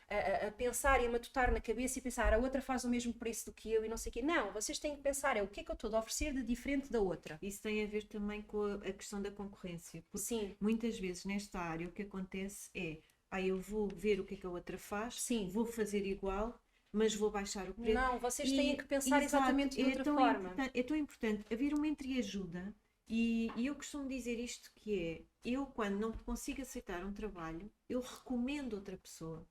a pensar e a matutar na cabeça e pensar a outra faz o mesmo preço do que eu e não sei o quê, não, vocês têm que pensar o que é que eu estou a oferecer de diferente da outra. Isso tem a ver também com a questão da concorrência. Porque Sim. muitas vezes nesta área o que acontece é, eu vou ver o que é que a outra faz, Sim. vou fazer igual, mas vou baixar o preço. Não, vocês têm que pensar exatamente de outra forma. É tão importante haver uma entreajuda. E eu costumo dizer isto que é, eu quando não consigo aceitar um trabalho, eu recomendo outra pessoa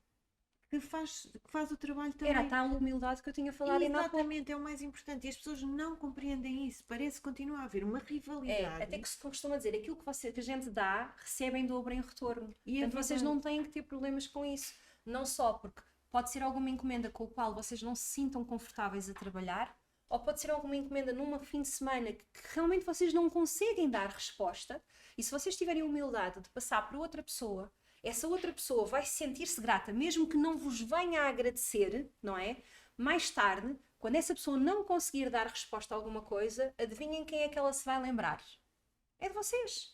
que faz o trabalho também. Era a tal humildade que eu tinha falado. Exatamente, é o mais importante. E as pessoas não compreendem isso. Parece que continua a haver uma rivalidade. Até que se costuma dizer, aquilo que a gente dá, recebe em dobro em retorno. E portanto, vocês não têm que ter problemas com isso. Não só porque pode ser alguma encomenda com a qual vocês não se sintam confortáveis a trabalhar, ou pode ser alguma encomenda num fim de semana que realmente vocês não conseguem dar resposta, e se vocês tiverem humildade de passar para outra pessoa, essa outra pessoa vai sentir-se grata, mesmo que não vos venha a agradecer, não é? Mais tarde, quando essa pessoa não conseguir dar resposta a alguma coisa, adivinhem quem é que ela se vai lembrar? É de vocês.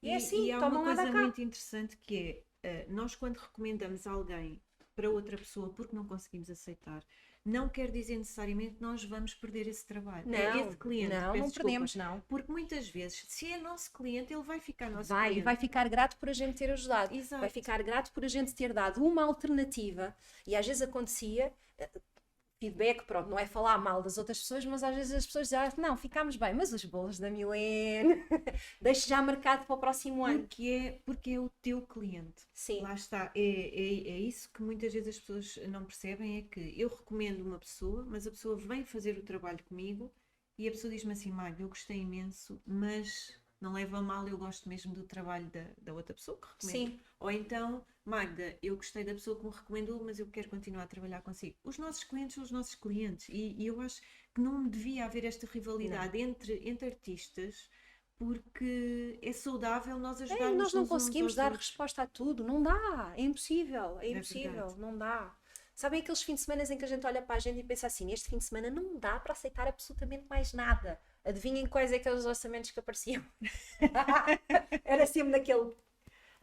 E é assim, há tomam uma lá da coisa cá. muito interessante que é, nós quando recomendamos alguém para outra pessoa porque não conseguimos aceitar, não quer dizer necessariamente que nós vamos perder esse trabalho. Não, esse cliente. não perdemos, não. Porque muitas vezes, se é nosso cliente, ele vai ficar nosso Vai, cliente. e vai ficar grato por a gente ter ajudado. Exato. Vai ficar grato por a gente ter dado uma alternativa. E às vezes acontecia, feedback, pronto, não é falar mal das outras pessoas, mas às vezes as pessoas dizem, não, ficámos bem, mas os bolos da Milene, deixe já marcado para o próximo ano. Porque é o teu cliente. Sim. Lá está, é isso que muitas vezes as pessoas não percebem, é que eu recomendo uma pessoa, mas a pessoa vem fazer o trabalho comigo e a pessoa diz-me assim, Magda, eu gostei imenso, mas não leva a mal, eu gosto mesmo do trabalho da outra pessoa que recomendo. Sim. Ou então, Magda, eu gostei da pessoa que me recomendou, mas eu quero continuar a trabalhar consigo. Os nossos clientes são os nossos clientes e eu acho que não devia haver esta rivalidade entre artistas, porque é saudável nós ajudarmos. Nós não uns conseguimos aos dar outros. resposta a tudo, não dá, é impossível, verdade. não dá. Sabem aqueles fins de semana em que a gente olha para a agenda e pensa assim, este fim de semana não dá para aceitar absolutamente mais nada. Adivinhem quais é que eram os orçamentos que apareciam? Era sempre naquele...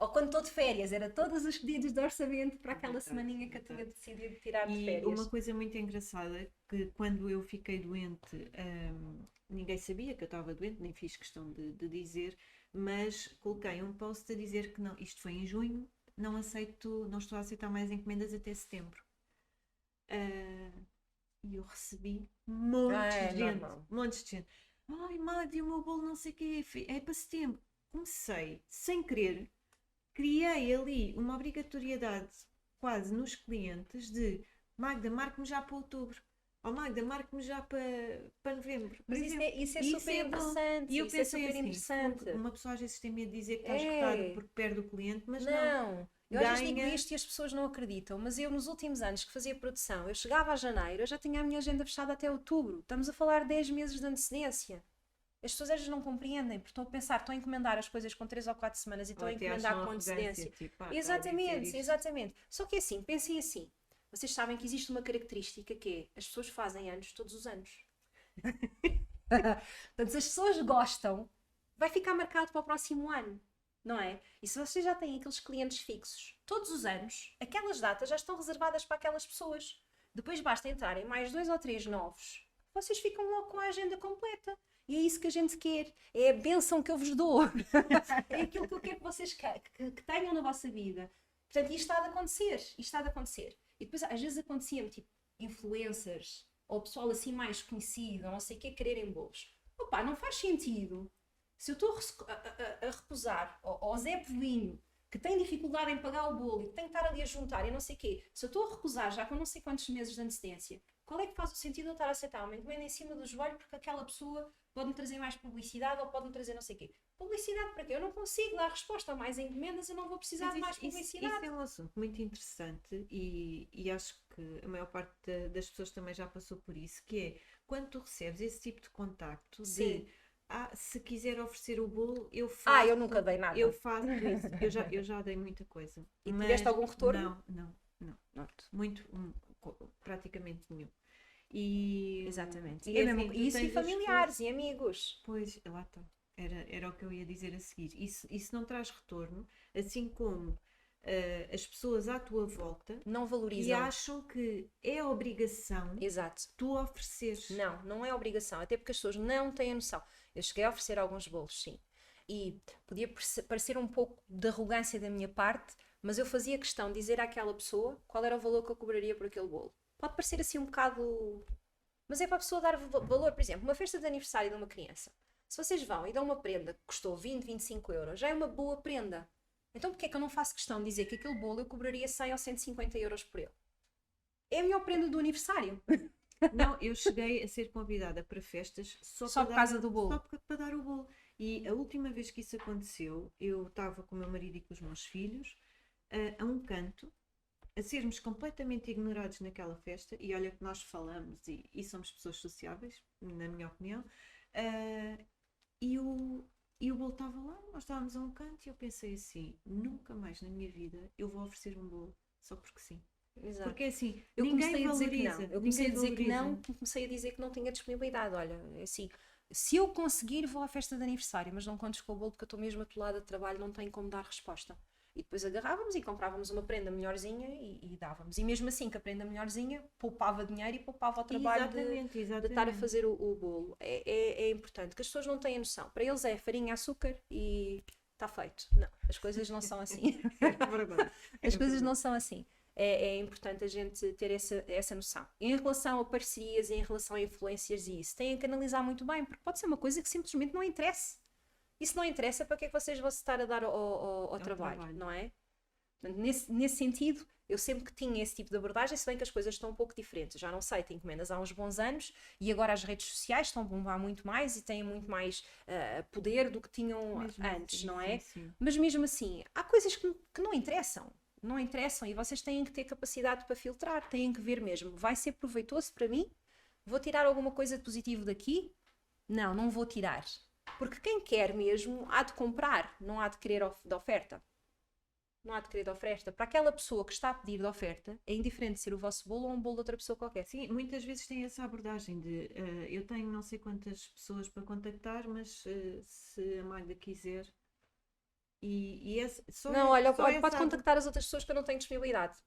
Ou quando estou de férias, era todos os pedidos de orçamento para aquela Exato, semaninha que eu tinha exato. decidido tirar de E férias. uma coisa muito engraçada, que quando eu fiquei doente, ninguém sabia que eu estava doente, nem fiz questão de dizer, mas coloquei um post a dizer que não, isto foi em junho, não aceito, não estou a aceitar mais encomendas até setembro. Ah, e eu recebi montes É de gente, normal. montes de gente. Ai, Magdi, o meu bolo não sei o quê, é para setembro. Comecei, sem querer, criei ali uma obrigatoriedade quase nos clientes de Magda, marque-me já para outubro. Ou Magda, marque-me já para novembro, por Mas exemplo. isso é E isso super é bom. interessante. E eu Isso é pensei super assim, interessante. uma pessoa às vezes tem medo de dizer que está esgotada É. porque perde o cliente, mas não. Não, eu às vezes digo Ganha. isto e as pessoas não acreditam, mas eu nos últimos anos que fazia produção, eu chegava a janeiro, eu já tinha a minha agenda fechada até outubro. Estamos a falar de 10 meses de antecedência. As pessoas às vezes não compreendem, porque estão a pensar, estão a encomendar as coisas com 3 ou 4 semanas e Ou estão a até encomendar acham com arrogância, antecedência. tipo, está a dizer Exatamente, isto. exatamente. Só que é assim, pensem assim. Vocês sabem que existe uma característica que é, as pessoas fazem anos todos os anos. Portanto, se as pessoas gostam, vai ficar marcado para o próximo ano, não é? E se vocês já têm aqueles clientes fixos todos os anos, aquelas datas já estão reservadas para aquelas pessoas. Depois basta entrarem mais 2 ou 3 novos, vocês ficam logo com a agenda completa. E é isso que a gente quer. É a bênção que eu vos dou. É aquilo que eu quero que vocês que tenham na vossa vida. Portanto, isto está a acontecer. Isto está a acontecer. E depois, às vezes, acontecia-me, tipo, influencers ou pessoal assim mais conhecido, ou não sei o que, quererem bolos. Opa, não faz sentido. Se eu estou a recusar ao Zé Povinho, que tem dificuldade em pagar o bolo e que tem que estar ali a juntar e não sei o quê, se eu estou a recusar já com não sei quantos meses de antecedência, qual é que faz o sentido eu estar a aceitar uma encomenda em cima do joelho porque aquela pessoa pode-me trazer mais publicidade ou pode-me trazer não sei o quê? Publicidade para quê? Eu não consigo dar resposta a mais encomendas, eu não vou precisar Mas de mais isso publicidade. é um assunto muito interessante e acho que a maior parte das pessoas também já passou por isso, que é quando tu recebes esse tipo de contacto Sim. de se quiser oferecer o bolo, eu Ah, faço, eu nunca dei nada. eu faço isso. Eu já dei muita coisa. E tiveste Mas algum retorno? não. Pronto. Muito, praticamente nenhum. E, Exatamente. e É é mesmo, assim, tu isso e tens as familiares pessoas. e amigos. Pois, lá está. Era o que eu ia dizer a seguir. Isso não traz retorno, assim como as pessoas à tua volta Não que valorizam. acham que é obrigação Exato. tu ofereceres. Não, não é obrigação. Até porque as pessoas não têm a noção. Eu cheguei a oferecer alguns bolos, sim. E podia parecer um pouco de arrogância da minha parte, mas eu fazia questão de dizer àquela pessoa qual era o valor que eu cobraria por aquele bolo. Pode parecer assim um bocado. Mas é para a pessoa dar valor. Por exemplo, uma festa de aniversário de uma criança. Se vocês vão e dão uma prenda que custou 20, 25 euros, já é uma boa prenda. Então porquê é que eu não faço questão de dizer que aquele bolo eu cobraria 100 ou 150 euros por ele? É a melhor prenda do aniversário. Não, eu cheguei a ser convidada para festas Só por causa do bolo. só para dar o bolo. E a última vez que isso aconteceu, eu estava com o meu marido e com os meus filhos a um canto, a sermos completamente ignorados naquela festa, e olha que nós falamos e somos pessoas sociáveis, na minha opinião, uh, e o bolo estava lá, nós estávamos a um canto e eu pensei assim, nunca mais na minha vida eu vou oferecer um bolo só porque sim. Exato. Porque assim, Eu ninguém comecei a dizer que valoriza. não. Eu comecei a Ninguém dizer que não, valoriza. comecei a dizer que não tinha disponibilidade. Olha, é assim, se eu conseguir, vou à festa de aniversário, mas não contes com o bolo porque eu estou mesmo atolada de trabalho, não tenho como dar resposta. E depois agarrávamos e comprávamos uma prenda melhorzinha e dávamos. E mesmo assim, que a prenda melhorzinha poupava dinheiro e poupava o trabalho Exatamente, de estar a exatamente. fazer o bolo. É importante, que as pessoas não têm noção. Para eles é farinha, açúcar e está feito. Não, as coisas não são assim. É verdade. As coisas não são assim. É importante a gente ter essa noção. Em relação a parcerias, em relação a influências e isso, têm que analisar muito bem, porque pode ser uma coisa que simplesmente não interessa. E se não interessa, para que é que vocês vão estar a dar ao trabalho, não é? Portanto, nesse sentido, eu sempre que tinha esse tipo de abordagem, se bem que as coisas estão um pouco diferentes. Já não sei, tenho encomendas há uns bons anos e agora as redes sociais estão a bombar muito mais e têm muito mais poder do que tinham Mesmo antes, assim, não é? sim. Mas mesmo assim, há coisas que não interessam. Não interessam e vocês têm que ter capacidade para filtrar, têm que ver mesmo. Vai ser proveitoso para mim? Vou tirar alguma coisa de positivo daqui? Não, não vou tirar. Porque quem quer mesmo há de comprar, não há de querer de oferta. Não há de querer de oferta. Para aquela pessoa que está a pedir de oferta, é indiferente ser o vosso bolo ou um bolo de outra pessoa qualquer. Sim, muitas vezes tem essa abordagem de eu tenho não sei quantas pessoas para contactar, mas se a Magda quiser, E só, Não, olha, só, olha, pode essa, contactar as outras pessoas que eu não tenho disponibilidade.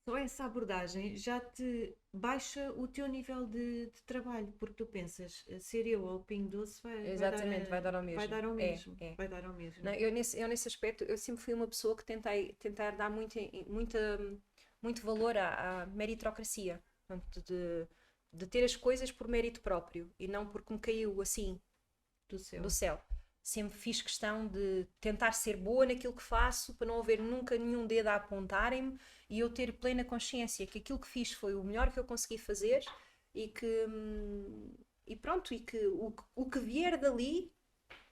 só essa abordagem já te baixa o teu nível de trabalho, porque tu pensas, ser eu ou o Pingo Doce Exatamente, vai dar ao vai mesmo. dar ao É, mesmo, é. vai dar ao mesmo. Não, eu nesse aspecto, eu sempre fui uma pessoa que tentei tentar dar muito valor à meritocracia. Portanto, de ter as coisas por mérito próprio e não porque me caiu assim Do do céu. céu. Sempre fiz questão de tentar ser boa naquilo que faço, para não haver nunca nenhum dedo a apontarem-me e eu ter plena consciência que aquilo que fiz foi o melhor que eu consegui fazer e que. E pronto, e que o que vier dali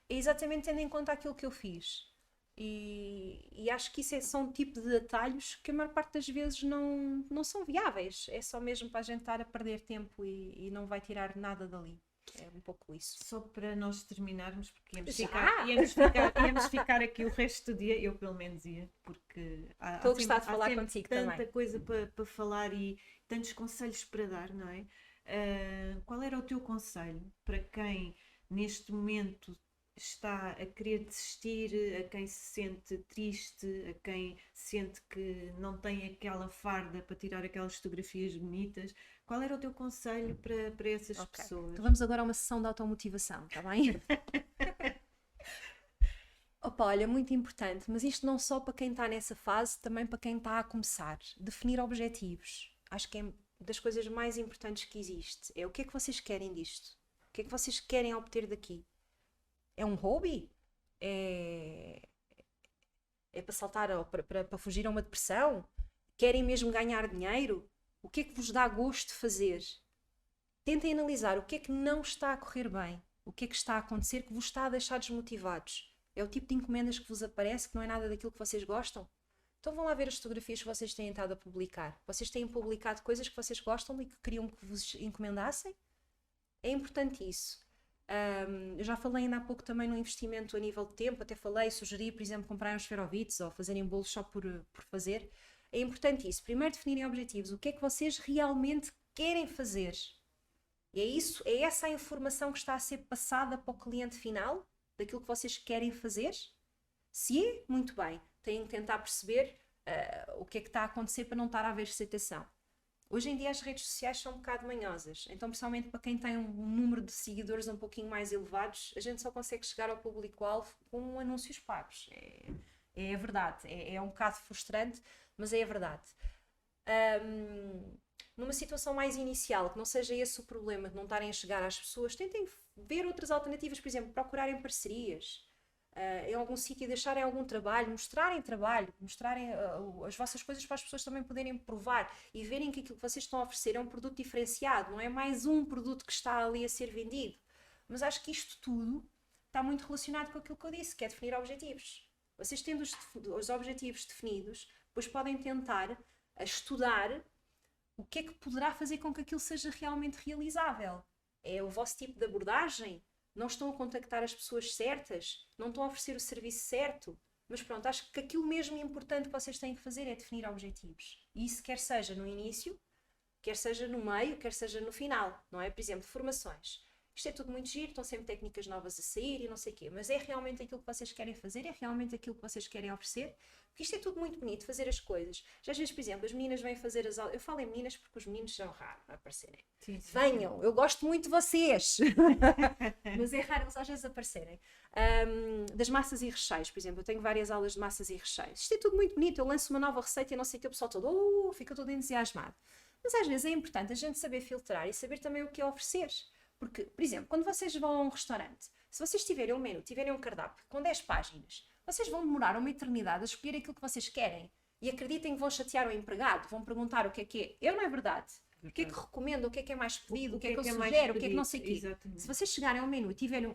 é exatamente tendo em conta aquilo que eu fiz. E acho que isso são um tipo de atalhos que a maior parte das vezes não são viáveis. É só mesmo para a gente estar a perder tempo e não vai tirar nada dali. É um pouco isso. Só para nós terminarmos, porque Já? íamos ficar aqui o resto do dia, eu pelo menos ia, porque Estou a gostar de há falar sempre contigo tanta também. coisa para falar e tantos conselhos para dar, não é? Qual era o teu conselho para quem neste momento está a querer desistir, a quem se sente triste, a quem sente que não tem aquela farda para tirar aquelas fotografias bonitas? Qual era o teu conselho para essas Ok. pessoas? Então vamos agora a uma sessão de automotivação, está bem? Opa, olha, muito importante, mas isto não só para quem está nessa fase, também para quem está a começar. Definir objetivos. Acho que é das coisas mais importantes que existe. É o que é que vocês querem disto? O que é que vocês querem obter daqui? É um hobby? É, é para saltar ou para fugir a uma depressão? Querem mesmo ganhar dinheiro? O que é que vos dá gosto de fazer? Tentem analisar o que é que não está a correr bem, o que é que está a acontecer que vos está a deixar desmotivados. É o tipo de encomendas que vos aparece que não é nada daquilo que vocês gostam? Então vão lá ver as fotografias que vocês têm estado a publicar. Vocês têm publicado coisas que vocês gostam e que queriam que vos encomendassem? É importante isso. Eu já falei ainda há pouco também no investimento a nível de tempo, até falei, sugeri, por exemplo, comprarem uns esferovites ou fazerem bolos só por fazer. É importante isso. Primeiro definirem objetivos. O que é que vocês realmente querem fazer? E é essa a informação que está a ser passada para o cliente final, daquilo que vocês querem fazer? Se é, muito bem. Têm que tentar perceber o que é que está a acontecer para não estar a haver excitação. Hoje em dia as redes sociais são um bocado manhosas, então principalmente para quem tem um número de seguidores um pouquinho mais elevados, a gente só consegue chegar ao público-alvo com anúncios pagos. É a verdade, é um bocado frustrante, mas é a verdade. Numa situação mais inicial, que não seja esse o problema de não estarem a chegar às pessoas, tentem ver outras alternativas, por exemplo, procurarem parcerias, em algum sítio, deixarem algum trabalho, mostrarem as vossas coisas para as pessoas também poderem provar e verem que aquilo que vocês estão a oferecer é um produto diferenciado, não é mais um produto que está ali a ser vendido. Mas acho que isto tudo está muito relacionado com aquilo que eu disse, que é definir objetivos. Vocês tendo os objetivos definidos, depois podem tentar estudar o que é que poderá fazer com que aquilo seja realmente realizável. É o vosso tipo de abordagem? Não estão a contactar as pessoas certas? Não estão a oferecer o serviço certo? Mas pronto, acho que aquilo mesmo importante que vocês têm que fazer é definir objetivos. E isso quer seja no início, quer seja no meio, quer seja no final, não é? Por exemplo, formações. Isto é tudo muito giro, estão sempre técnicas novas a sair e não sei o quê, mas é realmente aquilo que vocês querem fazer? É realmente aquilo que vocês querem oferecer? Porque isto é tudo muito bonito, fazer as coisas. Já às vezes, por exemplo, as meninas vêm fazer as aulas. Eu falo em meninas porque os meninos são raros a aparecerem. Sim, sim, Venham, eu gosto muito de vocês. Mas é raro eles às vezes aparecerem. Das massas e recheios, por exemplo, eu tenho várias aulas de massas e recheios. Isto é tudo muito bonito, eu lanço uma nova receita e não sei o que, o pessoal todo, fica todo entusiasmado. Mas às vezes é importante a gente saber filtrar e saber também o que é oferecer. Porque, por exemplo, quando vocês vão a um restaurante, se vocês tiverem um menu, tiverem um cardápio com 10 páginas, vocês vão demorar uma eternidade a escolher aquilo que vocês querem. E acreditem que vão chatear o empregado, vão perguntar o que é. Eu não é verdade. O que é que recomendo, o que é mais pedido, o que é que eu sugiro, o que é que não sei o quê. Exatamente. Se vocês chegarem ao menu e tiverem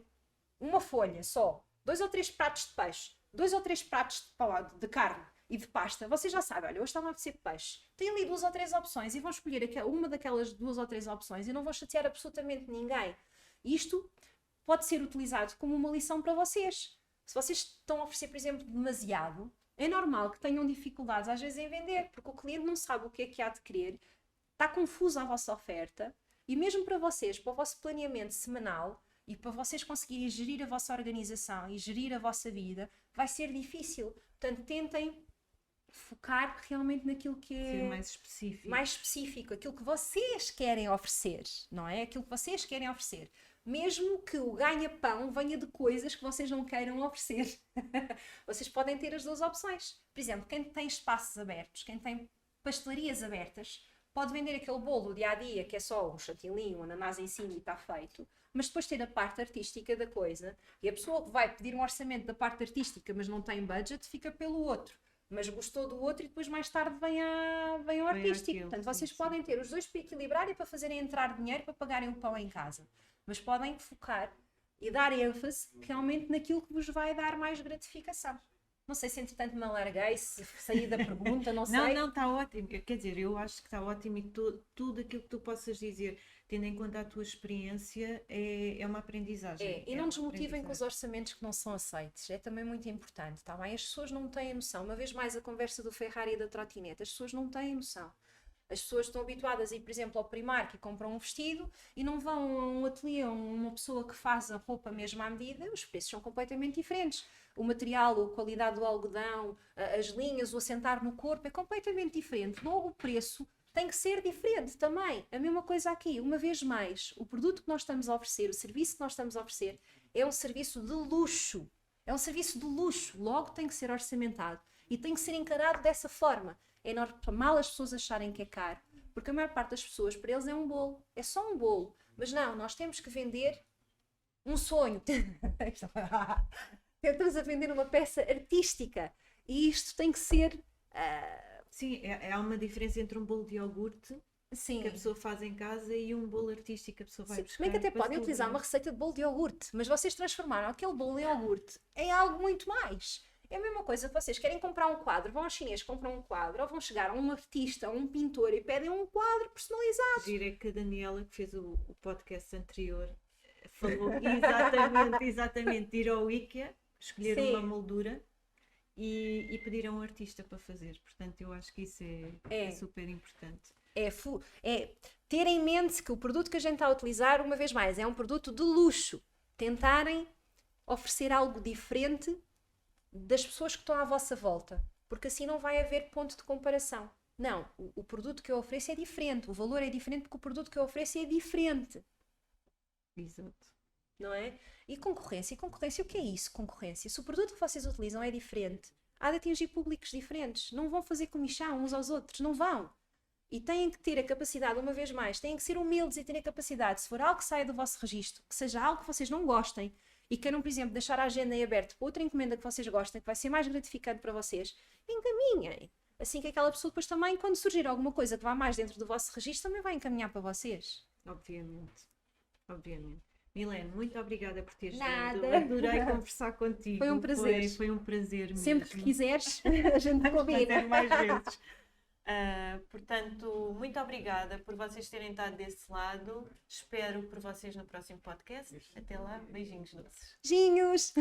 uma folha só, 2 ou 3 pratos de peixe, 2 ou 3 pratos de carne e de pasta, vocês já sabem, olha, hoje está-me a apetecer peixe. Têm ali 2 ou 3 opções e vão escolher uma daquelas 2 ou 3 opções e não vão chatear absolutamente ninguém. Isto pode ser utilizado como uma lição para vocês. Se vocês estão a oferecer, por exemplo, demasiado, é normal que tenham dificuldades às vezes em vender, porque o cliente não sabe o que é de querer, está confusa a vossa oferta e mesmo para vocês, para o vosso planeamento semanal e para vocês conseguirem gerir a vossa organização e gerir a vossa vida, vai ser difícil. Portanto, tentem focar realmente naquilo que Ser é mais específico. aquilo que vocês querem oferecer, não é? Aquilo que vocês querem oferecer. Mesmo que o ganha-pão venha de coisas que vocês não queiram oferecer. Vocês podem ter as duas opções. Por exemplo, quem tem espaços abertos, quem tem pastelarias abertas, pode vender aquele bolo do dia-a-dia que é só um chantilly, um ananás em cima e está feito, mas depois ter a parte artística da coisa, e a pessoa que vai pedir um orçamento da parte artística, mas não tem budget, fica pelo outro. Mas gostou do outro e depois mais tarde vem o artístico. aquele, Portanto, sim, vocês sim. podem ter os dois para equilibrar e para fazerem entrar dinheiro para pagarem o pão em casa. Mas podem focar e dar ênfase realmente naquilo que vos vai dar mais gratificação. Não sei se entretanto me alarguei, se saí da pergunta, não sei. Não, está ótimo. Quer dizer, eu acho que está ótimo e tudo aquilo que tu possas dizer, tendo em conta a tua experiência, é uma aprendizagem. E É não uma desmotivem com os aprendizagem. orçamentos que não são aceitos. É também muito importante, tá bem? As pessoas não têm noção. Uma vez mais a conversa do Ferrari e da trotinete. As pessoas não têm noção. As pessoas estão habituadas a ir, por exemplo, ao Primark e compram um vestido e não vão a um ateliê, a uma pessoa que faz a roupa mesmo à medida. Os preços são completamente diferentes. O material, a qualidade do algodão, as linhas, o assentar no corpo é completamente diferente. Logo o preço tem que ser diferente também. A mesma coisa aqui. Uma vez mais, o produto que nós estamos a oferecer, o serviço que nós estamos a oferecer é um serviço de luxo. É um serviço de luxo. Logo tem que ser orçamentado e tem que ser encarado dessa forma. É normal as pessoas acharem que é caro, porque a maior parte das pessoas, para eles é um bolo, é só um bolo. Mas não, nós temos que vender um sonho. Tentamos a vender uma peça artística e isto tem que ser. Sim, há uma diferença entre um bolo de iogurte Sim. que a pessoa faz em casa e um bolo artístico que a pessoa vai Sim, buscar. bem que até para podem utilizar celebrar. uma receita de bolo de iogurte, mas vocês transformaram aquele bolo em iogurte em algo muito mais. É a mesma coisa que vocês querem comprar um quadro, vão aos chineses, compram um quadro, ou vão chegar a um artista, a um pintor e pedem um quadro personalizado. Giro é que a Daniela, que fez o podcast anterior, falou exatamente de ir ao IKEA, escolher Sim. uma moldura e pedir a um artista para fazer. Portanto, eu acho que isso é super importante. É ter em mente que o produto que a gente está a utilizar, uma vez mais, é um produto de luxo. Tentarem oferecer algo diferente das pessoas que estão à vossa volta, porque assim não vai haver ponto de comparação. Não, o produto que eu ofereço é diferente, o valor é diferente porque o produto que eu ofereço é diferente, Exato. não é? E concorrência, o que é isso, concorrência? Se o produto que vocês utilizam é diferente, há de atingir públicos diferentes, não vão fazer comichão uns aos outros, não vão. E têm que ter a capacidade, uma vez mais, têm que ser humildes e terem a capacidade, se for algo que saia do vosso registro, que seja algo que vocês não gostem, e queiram, por exemplo, deixar a agenda em aberto para outra encomenda que vocês gostem, que vai ser mais gratificante para vocês, encaminhem. Assim que aquela pessoa depois também, quando surgir alguma coisa que vá mais dentro do vosso registro, também vai encaminhar para vocês. Obviamente. Milene, muito obrigada por teres Nada. vindo. Adorei conversar contigo. Foi um prazer. Foi um prazer mesmo. Sempre que quiseres, a gente combina. Até mais vezes. Portanto, muito obrigada por vocês terem estado desse lado. Espero por vocês no próximo podcast. Até lá, beijinhos doces. Beijinhos!